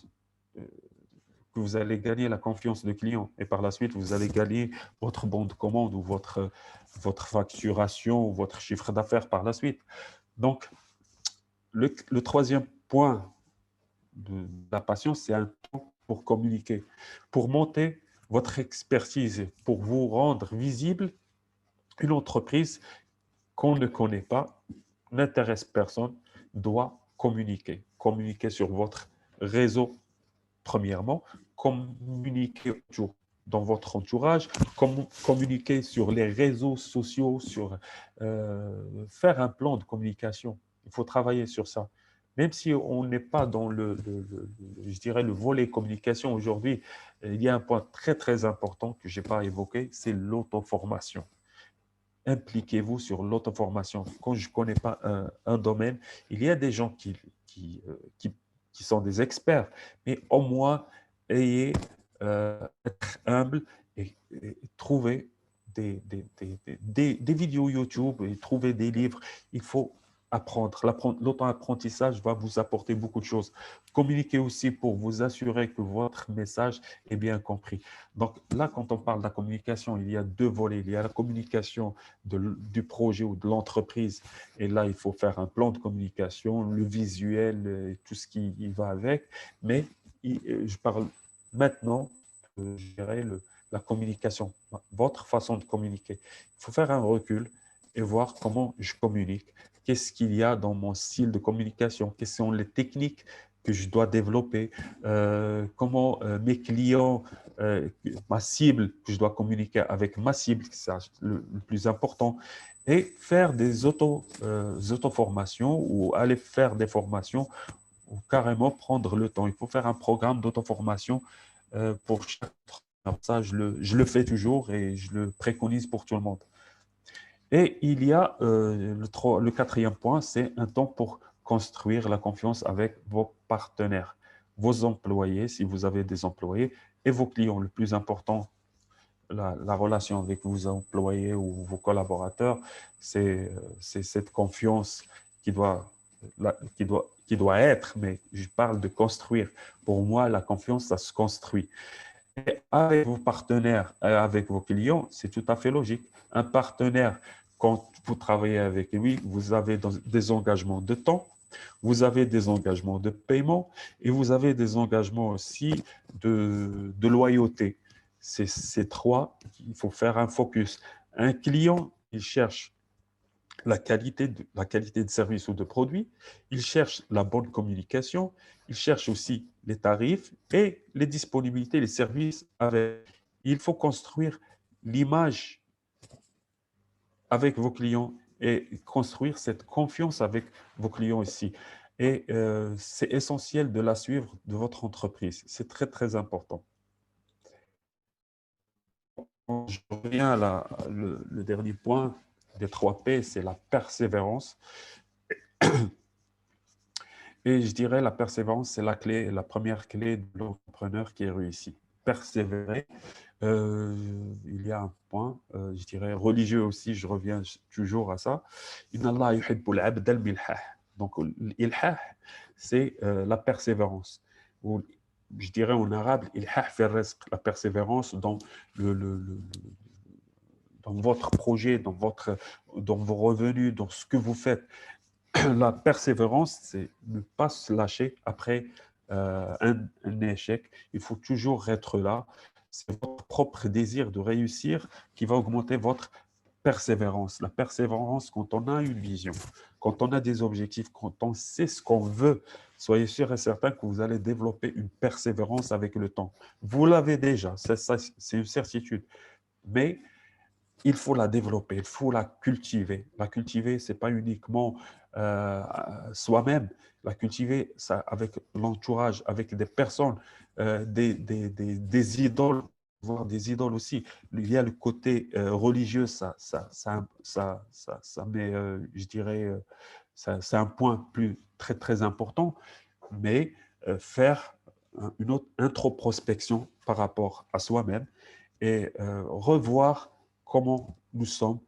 euh, que vous allez gagner la confiance du client et par la suite, vous allez gagner votre bon de commande ou votre facturation ou votre chiffre d'affaires par la suite. Donc, le troisième point de la passion, c'est un temps pour communiquer, pour monter votre expertise, pour vous rendre visible. Une entreprise qu'on ne connaît pas, n'intéresse personne, doit communiquer. Communiquer sur votre réseau, premièrement, communiquer autour dans votre entourage, communiquer sur les réseaux sociaux, faire un plan de communication. Il faut travailler sur ça. Même si on n'est pas dans je dirais, le volet communication aujourd'hui, il y a un point très, très important que je n'ai pas évoqué, c'est l'auto-formation. Impliquez-vous sur l'auto-formation. Quand je ne connais pas un domaine, il y a des gens qui sont des experts, mais au moins, être humble et trouver des vidéos YouTube et trouver des livres. Il faut apprendre. L'auto-apprentissage va vous apporter beaucoup de choses. Communiquez aussi pour vous assurer que votre message est bien compris. Donc là, quand on parle de la communication, il y a deux volets. Il y a la communication du projet ou de l'entreprise. Et là, il faut faire un plan de communication, le visuel, et tout ce qui y va avec. Mais je parle maintenant, je dirais, la communication, votre façon de communiquer. Il faut faire un recul et voir comment je communique. Qu'est-ce qu'il y a dans mon style de communication? Quelles sont les techniques que je dois développer? Comment mes clients, ma cible, que je dois communiquer avec ma cible, c'est le plus important. Et faire des auto-formations ou aller faire des formations ou carrément prendre le temps. Il faut faire un programme d'auto-formation pour chaque entrepreneur. Ça, je le fais toujours et je le préconise pour tout le monde. Et il y a le quatrième point, c'est un temps pour construire la confiance avec vos partenaires, vos employés, si vous avez des employés, et vos clients. Le plus important, la relation avec vos employés ou vos collaborateurs, c'est cette confiance qui doit, qui doit être, mais je parle de construire. Pour moi, la confiance, ça se construit. Et avec vos partenaires, avec vos clients, c'est tout à fait logique. Un partenaire, quand vous travaillez avec lui, vous avez des engagements de temps, vous avez des engagements de paiement et vous avez des engagements aussi de loyauté. C'est ces trois, il faut faire un focus. Un client, il cherche la qualité de service ou de produit, il cherche la bonne communication, il cherche aussi les tarifs et les disponibilités, les services avec. Il faut construire l'image avec vos clients et construire cette confiance avec vos clients ici. Et c'est essentiel de la suivre de votre entreprise. C'est très, très important. Je reviens à le dernier point des 3 P, c'est la persévérance. Et je dirais la persévérance, c'est la clé, la première clé de l'entrepreneur qui est réussi. Persévérer. Il y a un point, je dirais religieux aussi, je reviens toujours à ça. Inna Allah yuhibbul abd al-milhah. Donc, l'ilhah, c'est la persévérance. Ou, je dirais en arabe, ilhah fi rizq, la persévérance dans dans votre projet, dans vos revenus, dans ce que vous faites. La persévérance, c'est ne pas se lâcher après un échec. Il faut toujours être là. C'est votre propre désir de réussir qui va augmenter votre persévérance. La persévérance, quand on a une vision, quand on a des objectifs, quand on sait ce qu'on veut, soyez sûr et certain que vous allez développer une persévérance avec le temps. Vous l'avez déjà, c'est une certitude. Mais il faut la développer, il faut la cultiver. La cultiver, ce n'est pas uniquement soi-même. La cultiver ça, avec l'entourage, avec des personnes, des idoles, voire des idoles aussi. Il y a le côté religieux, ça met, je dirais, c'est un point très, très important, mais faire une autre introspection par rapport à soi-même et revoir comment nous sommes,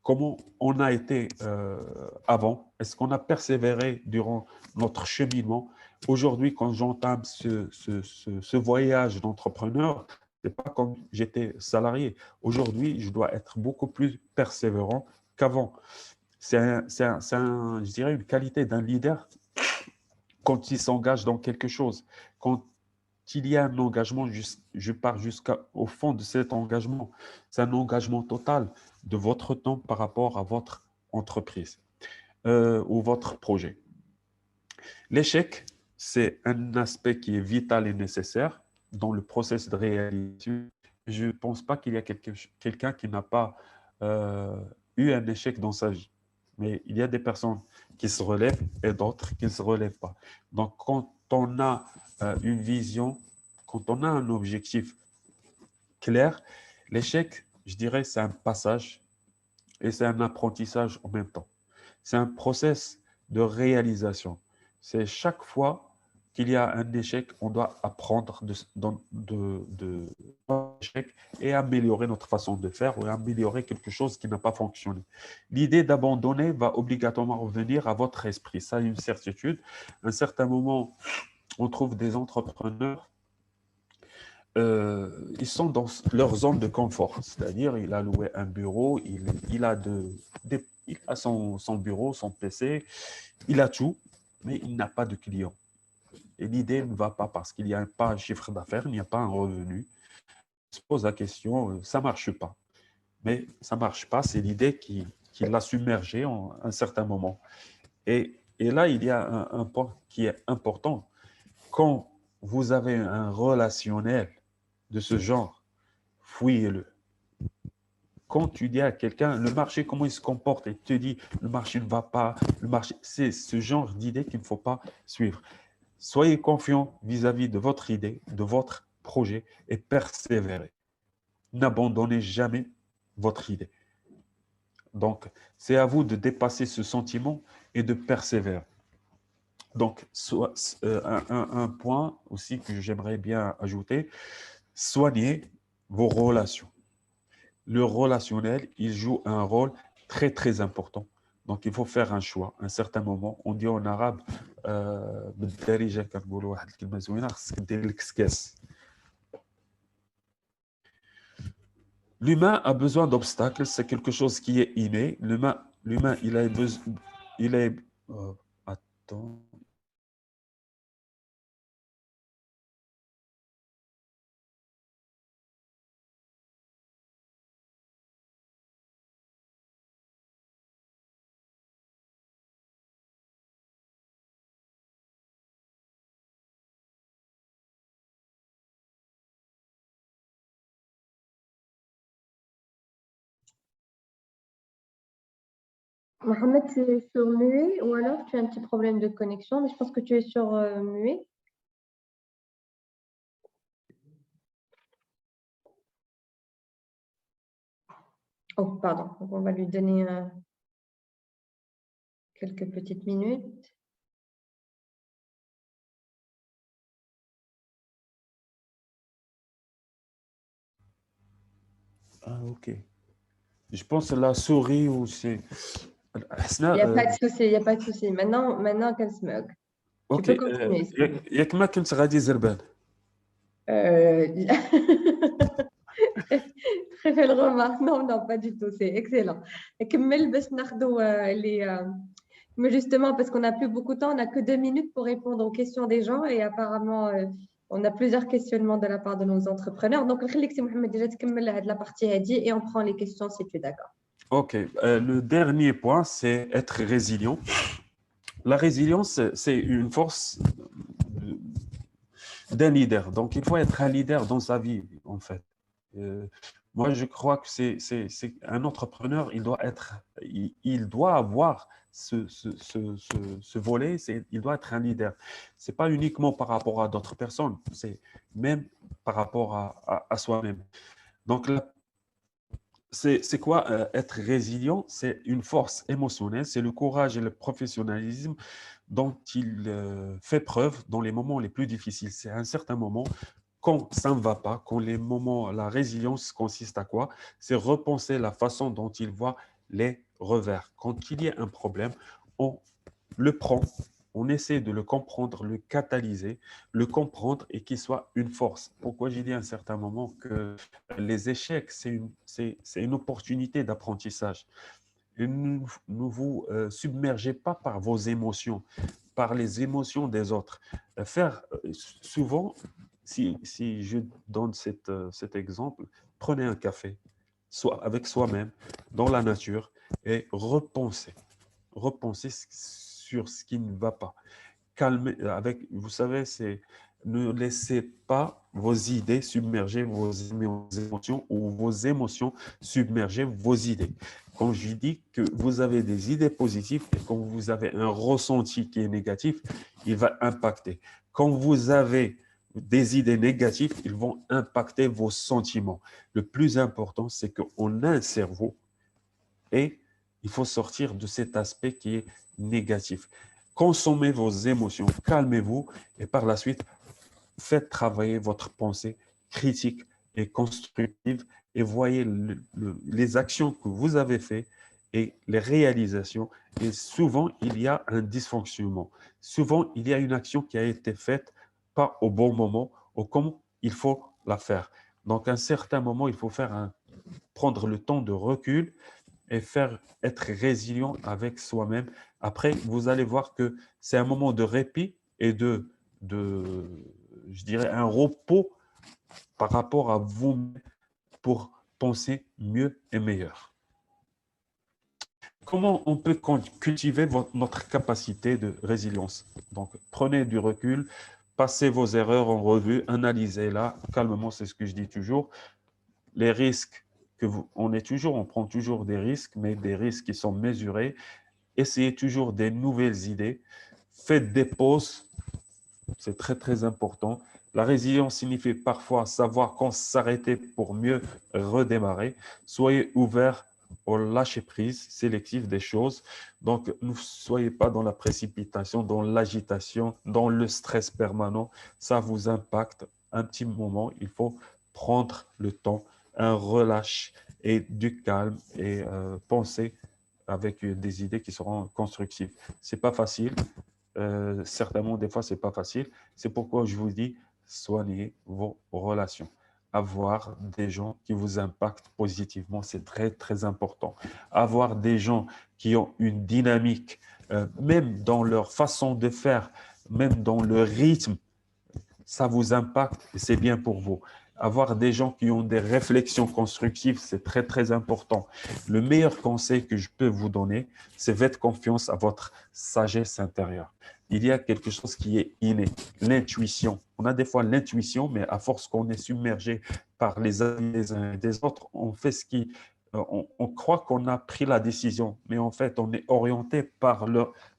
comment on a été avant, est-ce qu'on a persévéré durant notre cheminement. Aujourd'hui, quand j'entame ce voyage d'entrepreneur, ce n'est pas comme j'étais salarié. Aujourd'hui, je dois être beaucoup plus persévérant qu'avant. Je dirais, une qualité d'un leader quand il s'engage dans quelque chose, quand il y a un engagement, je pars jusqu'au fond de cet engagement. C'est un engagement total de votre temps par rapport à votre entreprise ou votre projet. L'échec, c'est un aspect qui est vital et nécessaire dans le processus de réalisation. Je ne pense pas qu'il y a quelqu'un qui n'a pas eu un échec dans sa vie. Mais il y a des personnes qui se relèvent et d'autres qui ne se relèvent pas. Donc, quand on a une vision, quand on a un objectif clair, l'échec, je dirais, c'est un passage et c'est un apprentissage en même temps. C'est un process de réalisation. C'est chaque fois qu'il y a un échec, on doit apprendre de l'échec et améliorer notre façon de faire ou améliorer quelque chose qui n'a pas fonctionné. L'idée d'abandonner va obligatoirement revenir à votre esprit. Ça, une certitude. À un certain moment, on trouve des entrepreneurs ils sont dans leur zone de confort, c'est-à-dire il a loué un bureau, il a son bureau, son PC, il a tout, mais il n'a pas de clients. Et l'idée ne va pas parce qu'il n'y a pas un chiffre d'affaires, il n'y a pas un revenu. On se pose la question, ça ne marche pas. Mais ça ne marche pas, c'est l'idée qui l'a submergé en un certain moment. Et là, il y a un point qui est important. Quand vous avez un relationnel de ce genre, fouillez-le. Quand tu dis à quelqu'un, le marché, comment il se comporte, et tu te dis, le marché ne va pas, le marché, c'est ce genre d'idée qu'il ne faut pas suivre. Soyez confiant vis-à-vis de votre idée, de votre projet, et persévérez. N'abandonnez jamais votre idée. Donc, c'est à vous de dépasser ce sentiment et de persévérer. Donc, un point aussi que j'aimerais bien ajouter, soignez vos relations. Le relationnel, il joue un rôle très, très important. Donc, il faut faire un choix. À un certain moment, on dit en arabe, بالدارجة كنقولوا واحد الكلمة زوينة خصك دير الكسكاس. L'humain a besoin d'obstacles, c'est quelque chose qui est inné. L'humain, il a besoin, il est, attends. Mohamed, tu es sur muet ou alors tu as un petit problème de connexion, mais je pense que tu es sur muet. Oh, pardon. Donc, on va lui donner quelques petites minutes. Ah, ok. Je pense à la souris ou c'est. Il n'y a pas de souci, il n'y a pas de souci. Maintenant qu'elle se moque. Tu Ok. peux continuer. ياك ما كنت غادي زربان. Euh, Très belle remarque. Non, non, pas du tout. C'est excellent. Et كمل باش ناخدو mais justement, parce qu'on n'a plus beaucoup de temps, on n'a que 2 minutes pour répondre aux questions des gens et apparemment, on a plusieurs questionnements de la part de nos entrepreneurs. Donc, نخليك سي محمد déjà تكمل هاد la partie هادي et on prend les questions si tu es d'accord. Ok. Le dernier point, c'est être résilient. La résilience, c'est une force d'un leader. Donc, il faut être un leader dans sa vie, en fait. Euh, Moi, je crois que c'est un entrepreneur, il doit avoir ce volet, il doit être un leader. C'est pas uniquement par rapport à d'autres personnes, c'est même par rapport à soi-même. Donc, c'est quoi être résilient? C'est une force émotionnelle, c'est le courage et le professionnalisme dont il fait preuve dans les moments les plus difficiles. C'est à un certain moment, quand ça ne va pas, quand les moments, la résilience consiste à quoi? C'est repenser la façon dont il voit les revers. Quand il y a un problème, on le prend, on essaie de le comprendre, le catalyser, le comprendre et qu'il soit une force. Pourquoi j'ai dit à un certain moment que les échecs, c'est une opportunité d'apprentissage. Ne vous submergez pas par vos émotions, par les émotions des autres. Souvent, si je donne cet exemple, prenez un café, soit avec soi-même, dans la nature, et repensez sur ce qui ne va pas. Calmez, vous savez, ne laissez pas vos idées submerger vos émotions ou vos émotions submerger vos idées. Quand je dis que vous avez des idées positives et quand vous avez un ressenti qui est négatif, il va impacter. Quand vous avez des idées négatives, ils vont impacter vos sentiments. Le plus important, c'est qu'on a un cerveau et il faut sortir de cet aspect qui est négatif. Consommez vos émotions, calmez-vous et par la suite, faites travailler votre pensée critique et constructive et voyez les actions que vous avez faites et les réalisations. Et souvent, il y a un dysfonctionnement. Souvent, il y a une action qui a été faite pas au bon moment ou comme il faut la faire. Donc, à un certain moment, il faut prendre le temps de recul et être résilient avec soi-même. Après, vous allez voir que c'est un moment de répit et je dirais, un repos par rapport à vous pour penser mieux et meilleur. Comment on peut cultiver notre capacité de résilience? Donc, prenez du recul, passez vos erreurs en revue, analysez-la calmement, c'est ce que je dis toujours. Les risques on prend toujours des risques, mais des risques qui sont mesurés. Essayez toujours des nouvelles idées. Faites des pauses, c'est très très important. La résilience signifie parfois savoir quand s'arrêter pour mieux redémarrer. Soyez ouvert au lâcher-prise sélectif des choses. Donc, ne soyez pas dans la précipitation, dans l'agitation, dans le stress permanent. Ça vous impacte un petit moment. Il faut prendre le temps, un relâche et du calme et penser avec des idées qui seront constructives. C'est pas facile. Certainement, des fois, c'est pas facile. C'est pourquoi je vous dis, soignez vos relations. Avoir des gens qui vous impactent positivement, c'est très, très important. Avoir des gens qui ont une dynamique, même dans leur façon de faire, même dans le rythme, ça vous impacte et c'est bien pour vous. Avoir des gens qui ont des réflexions constructives, c'est très, très important. Le meilleur conseil que je peux vous donner, c'est faites confiance à votre sagesse intérieure. Il y a quelque chose qui est inné, l'intuition. On a des fois l'intuition, mais à force qu'on est submergé par les avis des uns et des autres, on fait ce qui... On croit qu'on a pris la décision, mais en fait, on est orienté par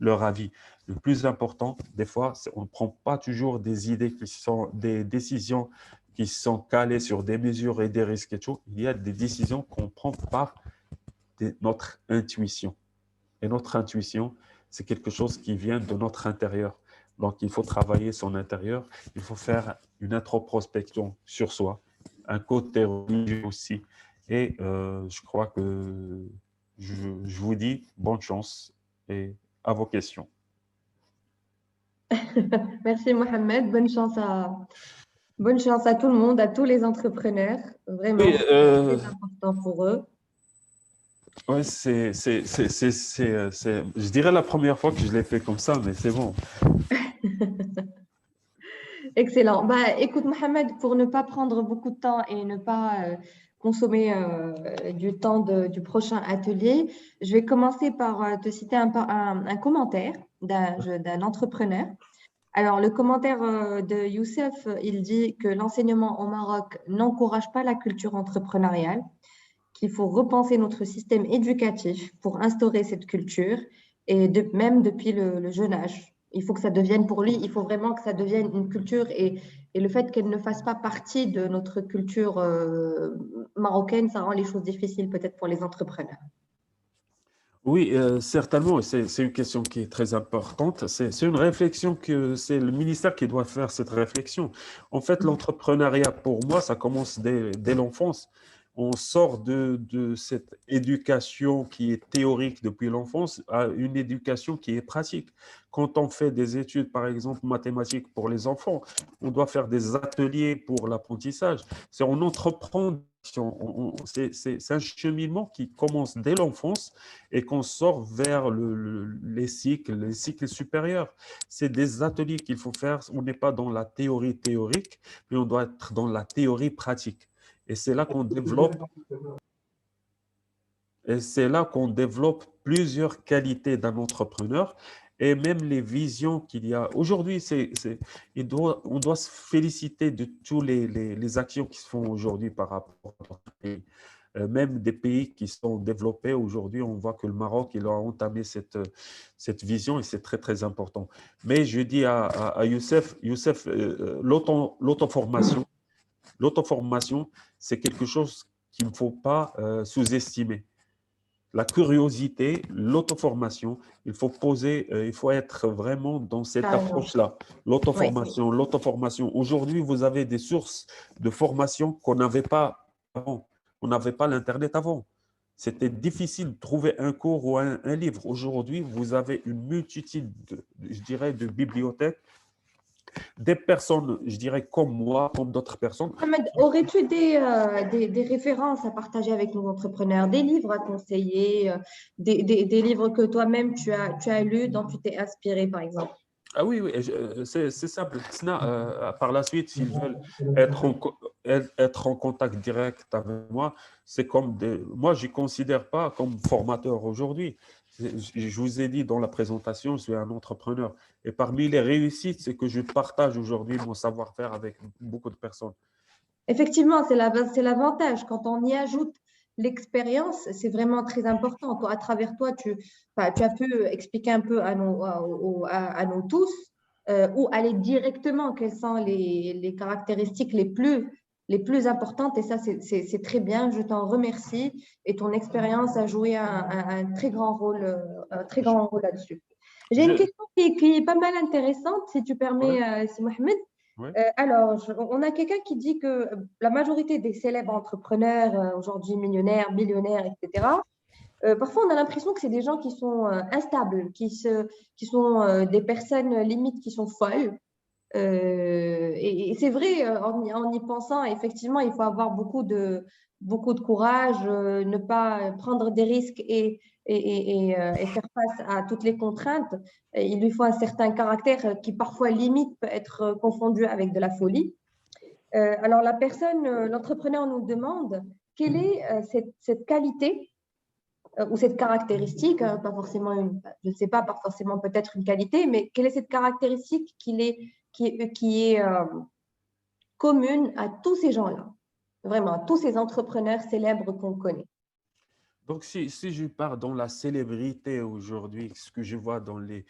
leur avis. Le plus important, des fois, c'est on ne prend pas toujours des idées qui sont des décisions qui sont calées sur des mesures et des risques et tout. Il y a des décisions qu'on prend par notre intuition. Et notre intuition, c'est quelque chose qui vient de notre intérieur. Donc, il faut travailler son intérieur. Il faut faire une introspection sur soi, un côté religieux aussi. Et je crois que je vous dis bonne chance et à vos questions. Merci Mohamed, bonne chance à tout le monde, à tous les entrepreneurs. Oui, Vraiment, c'est très important pour eux. ouais, je dirais la première fois que je l'ai fait comme ça, mais c'est bon. Excellent. Bah, écoute, Mohamed, pour ne pas prendre beaucoup de temps et ne pas consommer du temps du prochain atelier, je vais commencer par te citer un commentaire d'un entrepreneur. Alors, le commentaire de Youssef, il dit que l'enseignement au Maroc n'encourage pas la culture entrepreneuriale, qu'il faut repenser notre système éducatif pour instaurer cette culture, et même depuis le jeune âge. Il faut que ça devienne pour lui, il faut vraiment que ça devienne une culture et le fait qu'elle ne fasse pas partie de notre culture marocaine, ça rend les choses difficiles peut-être pour les entrepreneurs. Oui, certainement, c'est une question qui est très importante. C'est une réflexion que c'est le ministère qui doit faire cette réflexion. En fait, l'entrepreneuriat, pour moi, ça commence dès l'enfance. On sort de cette éducation qui est théorique depuis l'enfance à une éducation qui est pratique. Quand on fait des études, par exemple, mathématiques pour les enfants, on doit faire des ateliers pour l'apprentissage. C'est on entreprend, c'est un cheminement qui commence dès l'enfance et qu'on sort vers les cycles supérieurs. C'est des ateliers qu'il faut faire. On n'est pas dans la théorie théorique, mais on doit être dans la théorie pratique. Et c'est là qu'on développe, et c'est là qu'on développe plusieurs qualités d'un entrepreneur et même les visions qu'il y a. Aujourd'hui, on doit se féliciter de toutes les actions qui se font aujourd'hui par rapport à notre pays. Même des pays qui sont développés aujourd'hui, on voit que le Maroc, il a entamé cette vision et c'est très, très important. Mais je dis à Youssef, l'auto-formation, c'est quelque chose qu'il ne faut pas sous-estimer. La curiosité, l'auto-formation, il faut être vraiment dans cette Carrément. approche-là. Oui. L'auto-formation. Aujourd'hui, vous avez des sources de formation qu'on n'avait pas avant. On n'avait pas l'Internet avant. C'était difficile de trouver un cours ou un livre. Aujourd'hui, vous avez une multitude, je dirais, de bibliothèques, des personnes, je dirais, comme moi, comme d'autres personnes. Mohamed, aurais-tu des références à partager avec nos entrepreneurs, des livres à conseiller, des livres que toi-même tu as lus, dont tu t'es inspiré, par exemple? Ah oui, oui, c'est simple. Sna, par la suite, s'ils veulent être être en contact direct avec moi, c'est comme moi, je ne considère pas comme formateur aujourd'hui. Je vous ai dit dans la présentation, je suis un entrepreneur. Et parmi les réussites, c'est que je partage aujourd'hui mon savoir-faire avec beaucoup de personnes. Effectivement, c'est l'avantage. Quand on y ajoute l'expérience, c'est vraiment très important. Toi, à travers toi, enfin, tu as pu expliquer un peu à nous tous ou aller directement quelles sont les caractéristiques les plus importantes. Et ça, c'est très bien. Je t'en remercie. Et ton expérience a joué un très grand rôle là-dessus. J'ai une Je, question qui est pas mal intéressante, si tu permets, si Mohamed. Oui. Alors, on a quelqu'un qui dit que la majorité des célèbres entrepreneurs, aujourd'hui millionnaires, billionnaires, etc., parfois on a l'impression que c'est des gens qui sont instables, qui sont des personnes limites qui sont folles. Et c'est vrai, en y pensant, effectivement, il faut avoir beaucoup de courage, ne pas prendre des risques et faire face à toutes les contraintes. Et il lui faut un certain caractère qui parfois limite peut être confondu avec de la folie. Alors la personne, l'entrepreneur nous demande quelle est cette qualité ou cette caractéristique, pas forcément je ne sais pas, pas forcément peut-être une qualité, mais quelle est cette caractéristique qui est commune à tous ces gens-là, vraiment, à tous ces entrepreneurs célèbres qu'on connaît. Donc, si je pars dans la célébrité aujourd'hui, ce que je vois dans les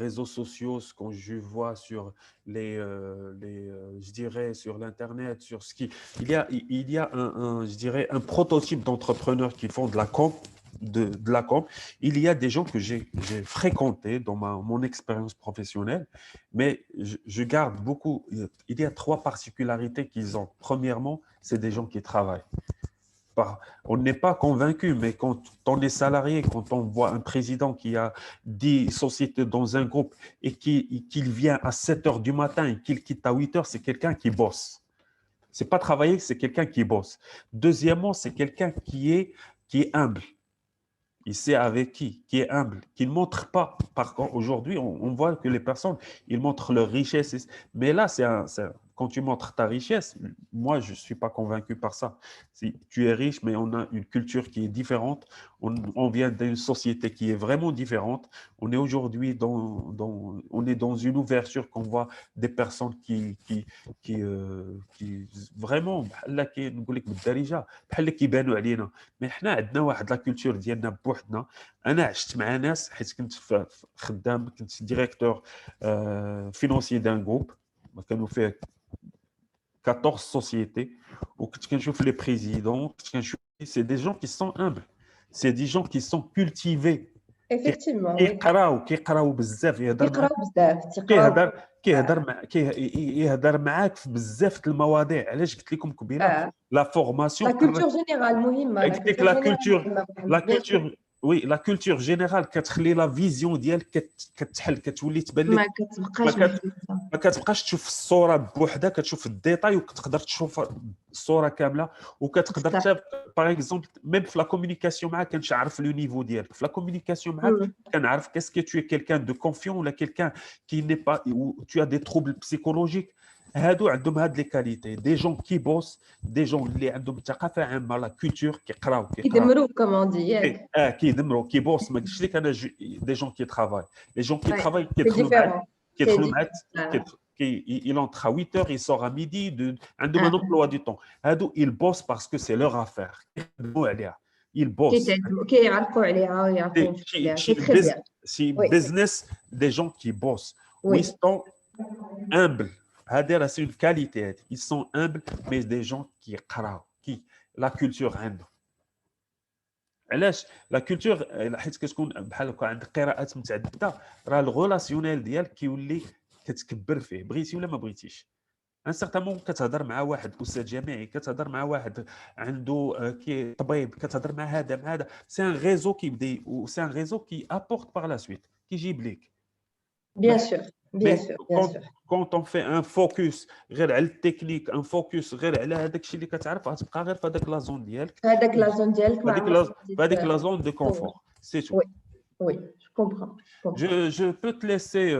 réseaux sociaux, ce que je vois sur je dirais, sur l'Internet, sur ce qui… il y a je dirais, un prototype d'entrepreneurs qui font de la com, de la com. Il y a des gens que j'ai fréquentés dans mon expérience professionnelle, mais je garde beaucoup. Il y a trois particularités qu'ils ont. Premièrement, c'est des gens qui travaillent. On n'est pas convaincu, mais quand on est salarié, quand on voit un président qui a 10 sociétés dans un groupe et qu'il vient à 7 heures du matin et qu'il quitte à 8 heures, c'est quelqu'un qui bosse. Ce n'est pas travailler, c'est quelqu'un qui bosse. Deuxièmement, c'est quelqu'un qui est humble. Il sait avec qui est humble, qui ne montre pas. Par contre, aujourd'hui, on voit que les personnes, ils montrent leur richesse. Mais là, quand tu montres ta richesse, moi, je ne suis pas convaincu par ça. Si tu es riche, mais on a une culture qui est différente. On vient d'une société qui est vraiment différente. On est aujourd'hui on est dans une ouverture qu'on voit des personnes qui vraiment, بحال نقول لك بالدارجه بحال اللي كيبانوا علينا. مي حنا عندنا واحد لا كولتور ديالنا بوحدنا. انا عشت مع ناس حيت كنت خدام، كنت ديريكتور فينونسي دان جروب كانوا فيه 14 sociétés وكنت كنشوف لي بريزيدون، كنت كنشوف سي دي جون كي سون humbles, c'est des gens qui sont cultivés. Effectivement, oui. كيقراو بزاف، يهضر معاك، يقراو بزاف، تيقراو. كيهضر معاك في بزاف المواضيع. علاش قلت لكم قبيله لا فورماسيون La culture générale مهمة، la قلت لك culture générale لا bien sûr. كولتور وي لا كولتور جينيرال كتخلي لا فيزيون ديالك كتحل، كتولي تبان ما لك كتبقاش محدودة. ما كتبقاش تشوف الصوره بوحدها، كتشوف الديتاي وكتقدر تشوف الصوره كامله. وكتقدر حتى باغ اكزومبل ميم في لا كومونيكاسيون معاك كنعرف لو نيفو ديالك في لا كومونيكاسيون معاك، كنعرف كاسكو tu es quelqu'un de confiant ولا quelqu'un qui n'est pas ou tu as des troubles psychologiques. هادو عندهم هاد لي كاليتي، دي جون كي بوس، دي جون اللي عندهم ثقافه عامه، لا كولتور، كيقراو كيدمروا كومون دي ياك. كيدمروا كيبوس. ما قلتش لك انا دي جون كي ترافاي، لي جون كي ترافاي C'est différent. كيدخلوا معاك il entre à 8 heures, il sort à midi, عندهم un emploi du temps. هادو ils bossent parce que c'est leur affaire. Ils bossent. كيعرفوا عليها ويعرفوا عليها. C'est très bien. C'est business des gens qui bossent. Ils sont humbles. C'est une qualité. Ils sont humbles, mais des gens qui قراو، qui la culture عندهم. علاش لا كولتور؟ حيت كتكون بحال هكا عندك قراءات متعدده، راه الغولاسيونيل ديالك كيولي كتكبر فيه، بغيتي ولا ما بغيتيش. ان سيغتان مون كتهضر مع واحد استاذ جامعي، كتهضر مع واحد عنده طبيب، كتهضر مع هذا مع هذا، سي ان ريزو كيبدا، سي ان ريزو كي ابورت باغ لا سويت، كيجيب ليك. Bien sûr, bien sûr, bien sûr. Quand on fait un focus غير على التكنيك، ان فوكس غير على هذاك الشيء اللي كتعرف، غتبقى غير في هذاك لا زون ديالك، هذاك لا زون ديالك في هذيك لا زون دو كونفور. سي تو. Oui, je comprends. Je peux te laisser.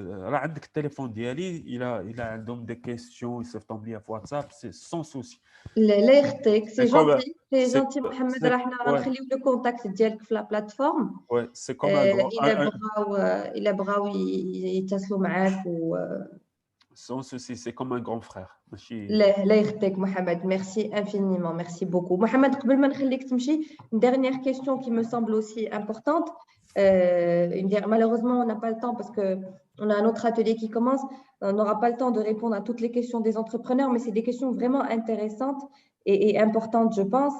راه عندك التليفون ديالي، الى عندهم des questions ils peuvent t'envoyer في WhatsApp, c'est sans souci. لا يخطيك، سي جونتي، سي جونتي محمد. راه حنا غنخليو لو كونتاكت ديالك في لا بلاتفورم. وي سي كوم ان الا بغاو يتصلوا معاك و sans souci, c'est comme un grand frère. لا يخطيك محمد. ميرسي انفينيمون، ميرسي بوكو محمد. قبل ما نخليك تمشي، une dernière question qui me semble aussi importante. Malheureusement, on n'a pas le temps parce qu'on a un autre atelier qui commence. On n'aura pas le temps de répondre à toutes les questions des entrepreneurs, mais c'est des questions vraiment intéressantes et importantes, je pense.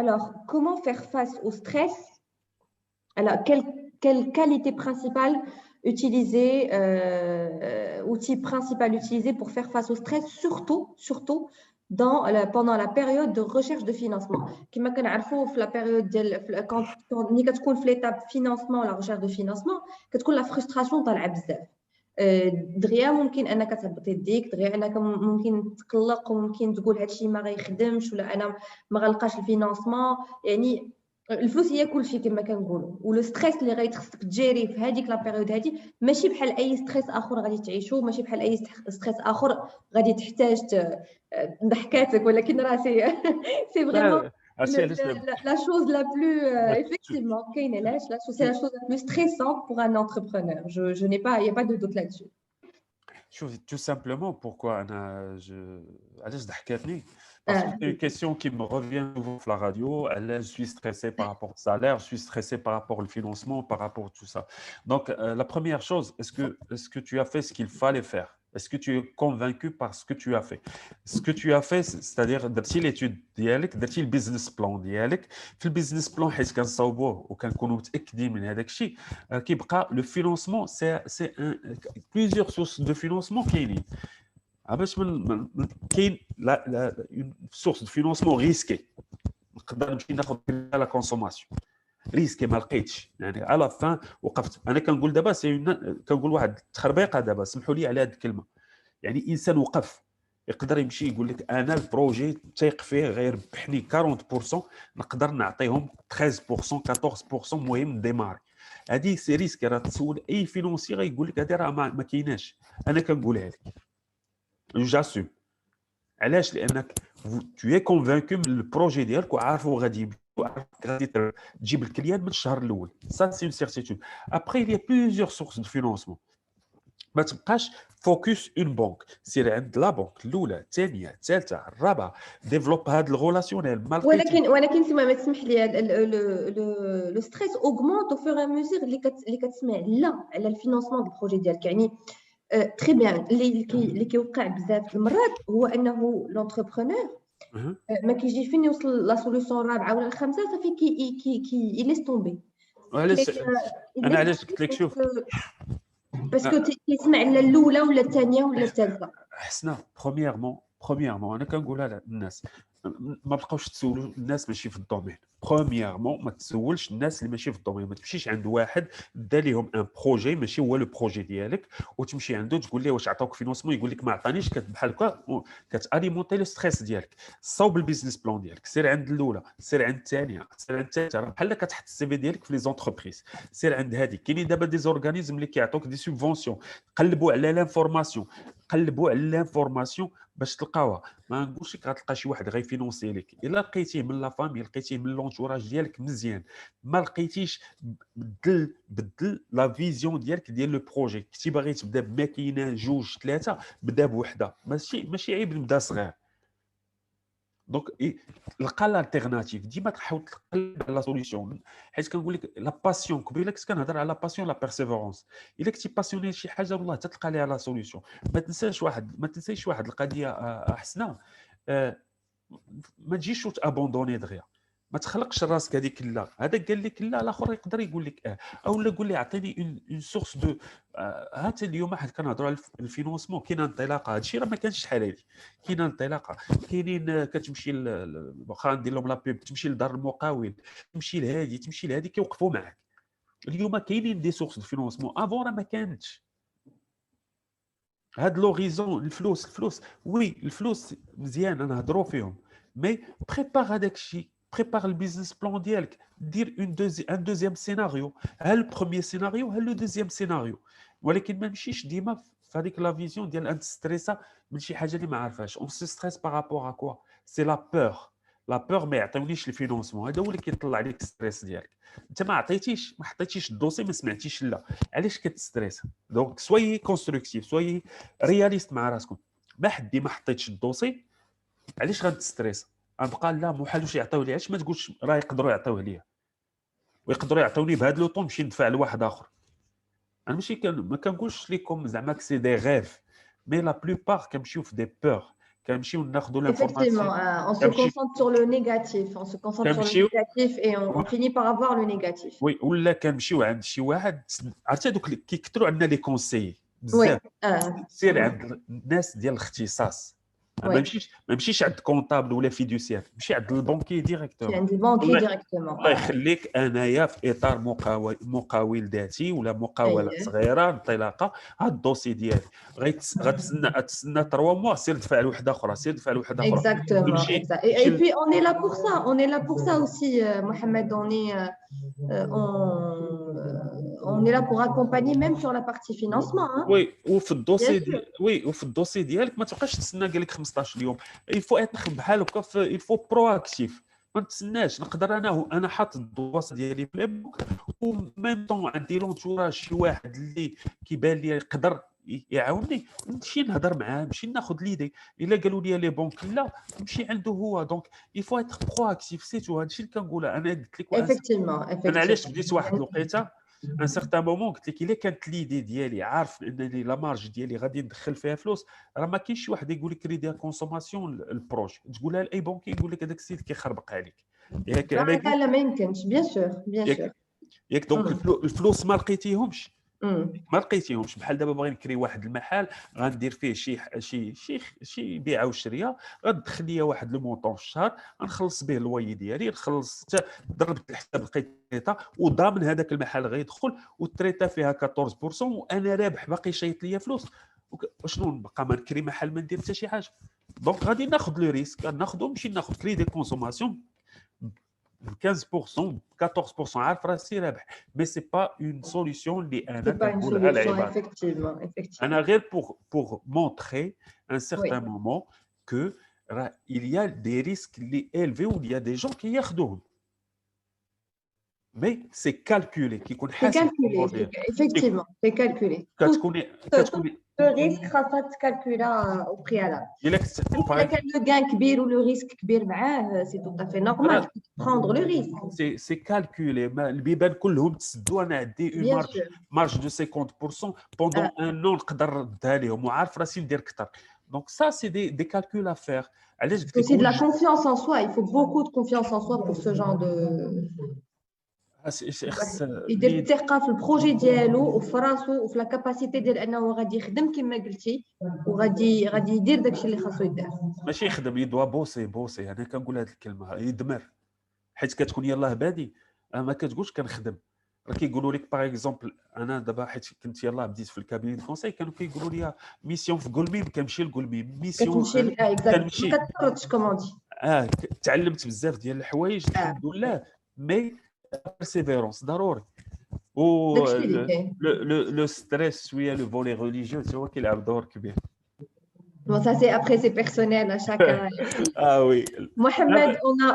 Alors, comment faire face au stress? Alors, quelle qualité principale utilisé, outil principal utilisé pour faire face au stress, surtout pendant la période de recherche de financement. Comme on sait, la période quand on est à l'étape financement, la recherche de financement, la frustration طالعه بزاف. دغيا ممكن انك تهبط يديك، دغيا انك ممكن تقلق، وممكن تقول هادشي ما غيخدمش، ولا انا ما غنلقاش الفينانسمون. يعني الفلوس هي كلشي كما كنقولوا، ولو ستريس اللي غيخصك تجيري في هذيك لا بيريود هذه ماشي بحال اي ستريس اخر غادي تعيشو، ماشي بحال اي ستريس اخر غادي تحتاج ضحكاتك، ولكن راه سي فريمون la chose la plus effectivement c'est la chose la plus stressante pour un entrepreneur. Je n'ai pas, il n'y a pas de doute là-dessus. Tout simplement pourquoi علاش ضحكتني parce que c'est une question qui me revient souvent sur la radio. Je suis stressé par rapport au salaire, je suis stressé par rapport au financement, par rapport à tout ça. Donc la première chose, est-ce que tu as fait ce qu'il fallait faire? Est-ce que tu es convaincu par ce que tu as fait? Ce que tu as fait, c'est-à-dire درتي l'étude ديالك، درتي البيزنس بلان ديالك. في البيزنس بلان حيت كنصاوبوه وكنكونوا متاكدين من هذاك الشيء، كيبقى لو فينانسمون سي بليزيور سورس دو فينانسمون كاينين. باش كاين اون سورس دو فينانسمون ريسكي، نقدر نمشي ناخذ لا كونسوماسيون ريسكي ما لقيتش. يعني على فان وقفت انا كنقول دابا كنقول واحد التخربيقه دابا، سمحوا لي على هذه الكلمه. يعني انسان وقف يقدر يمشي يقول لك انا البروجي تايق فيه غيربحني 40%، نقدر نعطيهم 13% 14%، المهم ديماري. هذه سي ريسك. راه تسول اي فينونسي غيقول لك هذه راه ما كايناش. انا كنقولها لك جاسوم. علاش؟ لانك tu es convaincu من البروجي ديالك وعارفو غادي تجيب الكليان من الشهر الاول. ça c'est une certitude. Après il y a plusieurs sources de financement. ما تبقاش فوكس اون بانك، سير عند لا بانك الاولى الثانيه الثالثه الرابعه، ديفلوب هاد الغولاسيونيل. ولكن سما ما تسمح لي، لو ستريس اوغمونت او فور ا ميزور اللي كتسمع لا على الفينانسمون ديال البروجي ديالك. يعني تري بيان اللي كيوقع بزاف المرات هو انه لونتربرونور ما كيجي فين يوصل لا سوليوشن الرابعه ولا الخامسه صافي كي ليس طومبي. انا علاش قلت لك شوف باسكو تسمع لا الاولى ولا الثانيه ولا الثالثه. حسنا برومييرمون انا كنقولها للناس ما بقاوش تسولوا الناس ماشي في الدومين. برومييرمون ما تسولش الناس اللي ماشي في الدومين. ما تمشيش عند واحد دا ليهم ان بروجي ماشي هو لو بروجي ديالك وتمشي عنده تقول ليه واش عطاوك فينانسمون، يقول لك ما عطانيش. بحال هكا كتاليمونتي لو ستريس ديالك. صوب البيزنس بلان ديالك، سير عند الاولى، سير عند الثانيه، سير عند الثالثه. بحال كتحط السي في ديالك في لي زونتربريز، سير عند هذه. كاينين دابا دي زورغانيزم اللي كيعطوك دي سوبفونسيون. قلبوا على لانفورماسيون باش تلقاوها. ما نقولش لك غتلقى شي واحد غيفينونسي لك. الا لقيتيه من لا فامي، لقيتيه من لونتوراج ديالك مزيان. ما لقيتيش بدل لا فيزيون ديالك ديال لو بروجي. كنتي باغي تبدا بماكينه جوج ثلاثه، بدا بوحده. ماشي عيب نبدا صغير. دونك لقى الالتيرناتيف. ديما تحاول تقلب على سوليسيون. حيت كنقول لك لا باسيون، قبيله كنت كنهضر على لا باسيون لا بيرسيفيرونس. الا كنتي باسيوني شي حاجه والله تلقى ليها لا سوليسيون. ما تنساش واحد القضيه حسنا. ما تجيش وتابوندوني دغيا. ما تخلقش راسك هذيك لا، هذا قال لك لا، الاخر يقدر يقول لك او لا قول لي اعطيني اون سورس دو. هات اليوم حيت كنهضروا على الفينونسمون. كاينه انطلاقه. هادشي راه ما كانش شحال هادي. كاينه انطلاقه. كاينين كتمشي واخا ندير لهم لا بيب، تمشي لدار المقاول، تمشي لهادي كيوقفوا معاك. اليوم كاينين دي سورس دو فينونسمون. افون راه ما كانتش. هاد لوغيزون الفلوس وي الفلوس مزيان نهضروا فيهم، مي بريبار هذاك الشيء. بريبار البيزنس بلان ديالك. دير ان دوزيام سيناريو. ها البروميير سيناريو، ها لو دوزيام سيناريو. ولكن ما نمشيش ديما في هذيك لا فيزيون ديال انت ستريسا من شي حاجه اللي ما عارفاش. اون سي ستريس بارابور ا كوا؟ سي لا بور. لا بور ما يعطيونيش الفينونسمون. هذا هو اللي كيطلع عليك ستريس ديالك. انت ما حطيتيش الدوسي، ما سمعتيش لا. علاش كتستريس؟ دونك سوي كونستركتيف، سوي رياليست مع راسكم. ما حدي ما حطيتش الدوسي علاش غنستريس؟ غنبقى لا محال واش يعطيوه لي. علاش ما تقولش راه يقدروا يعطيوه ليا ويقدروا يعطيوني بهذا لو طون نمشي ندفع لواحد اخر. انا ماشي ما كنقولش لكم زعما سي دي غيف، مي لا بلوبار كنمشيو في دي بور. كنمشيو ناخذوا Effectivement, لانفورماسيون، on se كنمشي concentre sur le négatif. On se concentre sur le كنمشيو négatif et on finit par avoir le négatif. وي، ولا كنمشيو عند شي واحد عرفتي هذوك كيكثروا عندنا لي كونسيي Oui, بزاف، سير عند الناس ديال الاختصاص، ما oui. نمشيش عند كونطابل ولا فيدوسيير، نمشي عند البنكي Tu ديريكتومون. as des banquiers directement. الله يخليك انايا في اطار مقاول ذاتي ولا مقاوله أيه. صغيره انطلاقه، هاد الدوسي ديالي غتسنى 3 موا، سير دفع لوحده اخرى، سير دفع لوحده اخرى، Exactement, تمشي exact. تمشي Et puis on est là pour ça. On est là pour ça aussi, Mohamed. On est là pour accompagner même sur la partie financement. Hein. وي، وفي الدوسي Bien sûr. وي، وفي الدوسي ديالك ما تبقاش تسنى قال لك 15 يوم، يفو اتر بحال هكا، يفو برو اكتيف، ما نتسناش. نقدر انا حاطط الدواس ديالي في البوك، وميم طون عندي لونتوراج شي واحد اللي كيبان لي يقدر يعاونني، نمشي نهضر معاه، نمشي ناخذ ليدي. الا قالوا لي لي بونك لا، نمشي عنده هو. دونك يفو اتر برو اكتيف، سيتو. هادشي اللي كنقولها انا. قلت لك Effectivement, انا علاش effectivement. بديت واحد الوقيته ان سيغتان مومون، قلت لك الا كانت ليدي ديالي عارف انني لا مارج ديالي غادي ندخل فيها فلوس، راه ما كاينش شي واحد يقول لك كريدي كونسوماسيون البروج تقولها لاي بنكي يقول لك هذاك السيد كيخربق عليك. ياك انا قلت لا ما يمكنش. Bien sûr, bien sûr. ياك دونك الفلوس ما لقيتيهمش، Mm. ما لقيتيهمش. بحال دابا باغي نكري واحد المحل، غندير فيه شي بيعه وشريه، غتدخل لي واحد لو مونطون في الشهر، غنخلص به الواي ديالي، نخلص حتى ضربت الحساب لقيت تريطا، وضامن هذاك المحل غيدخل، والتريطا فيها 14%، وانا رابح باقي شايط ليا فلوس. وشنو نبقى ما نكري محل ما ندير حتى شي حاجه؟ دونك غادي ناخذ لو ريسك، ناخذو، نمشي ناخذ كريدي كونسوماسيون 15%, 14%. عارف راسي رابح، مي سي با اون سوليسيون اللي انا C'est pas une كنقولها solution, للعباد. effectivement, effectivement. انا غير pour montrer un certain Oui. moment que il y a des risques اللي élevés ou il y a des gens qui ياخذوهم، mais c'est calculé، كيكون C'est حاسب calculé, effectivement, c'est calculé. كتكوني Le risque خاصها تكالكولا au préalable. الا كنت إذا كان le gain كبير ou le risque كبير معاه, c'est tout à fait normal. Prendre le risque. سي كالكولي. البيبان كلهم تسدوا، انا عندي اون مارج دو 50% بوندون ان نون، نقدر نردها لهم وعارف راسي ندير اكثر. دونك سا سي دي كالكول ا فير. علاش قلت لك aussi de la confiance en soi. Il faut beaucoup de confiance en soi pour ce genre de. يدير الثقه في البروجي ديالو وفي راسو وفي لا كاباسيتي ديال انه غادي يخدم كما قلتي، وغادي يدير داكشي اللي خاصو يدير. ماشي يخدم، يدوا بوسي. انا كنقول هذه الكلمه، يدمر، حيت كتكون يلاه بادي ما كتقولش كنخدم. راه كيقولوا لك باغ اكزومبل، انا دابا حيت كنت يلاه بديت في الكابيني دو كونساي، كانوا كيقولوا لي ميسيون في قلميم، كنمشي لقلميم، ميسيون كنمشي ما كتفرطش كوموندي. تعلمت بزاف ديال الحوايج الحمد لله، مي بيرسيفيرونس ضروري. و لو ستريس شويه، لو فولي ريليجيو هو كيلعب دور كبير. Bon, ça c'est après, c'est personnel à chacun. Ah oui. Mohamed,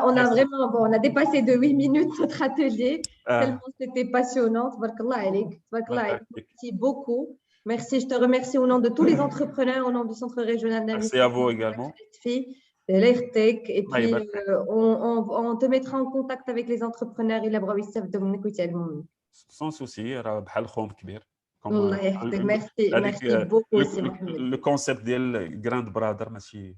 on a vraiment, on a dépassé de 8 minutes notre atelier. Tellement c'était passionnant. Tabarakallah alayk. Merci beaucoup. Merci, je te remercie au nom de tous les entrepreneurs, au nom du Centre régional d'investissement. Merci à vous également. Et puis, on te mettra en contact avec les entrepreneurs. Sans souci, بحال خوم كبير. الله يحفظك. ميرسي بوكو سي محمد. لو كونسيبت ديال جراند برادر ماشي.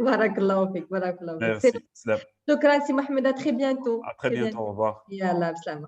بارك الله فيك، بارك الله فيك. ميرسي، سلام. شكرا سي محمد، à très bientôt. À très bientôt, au revoir. يلا بسلامة.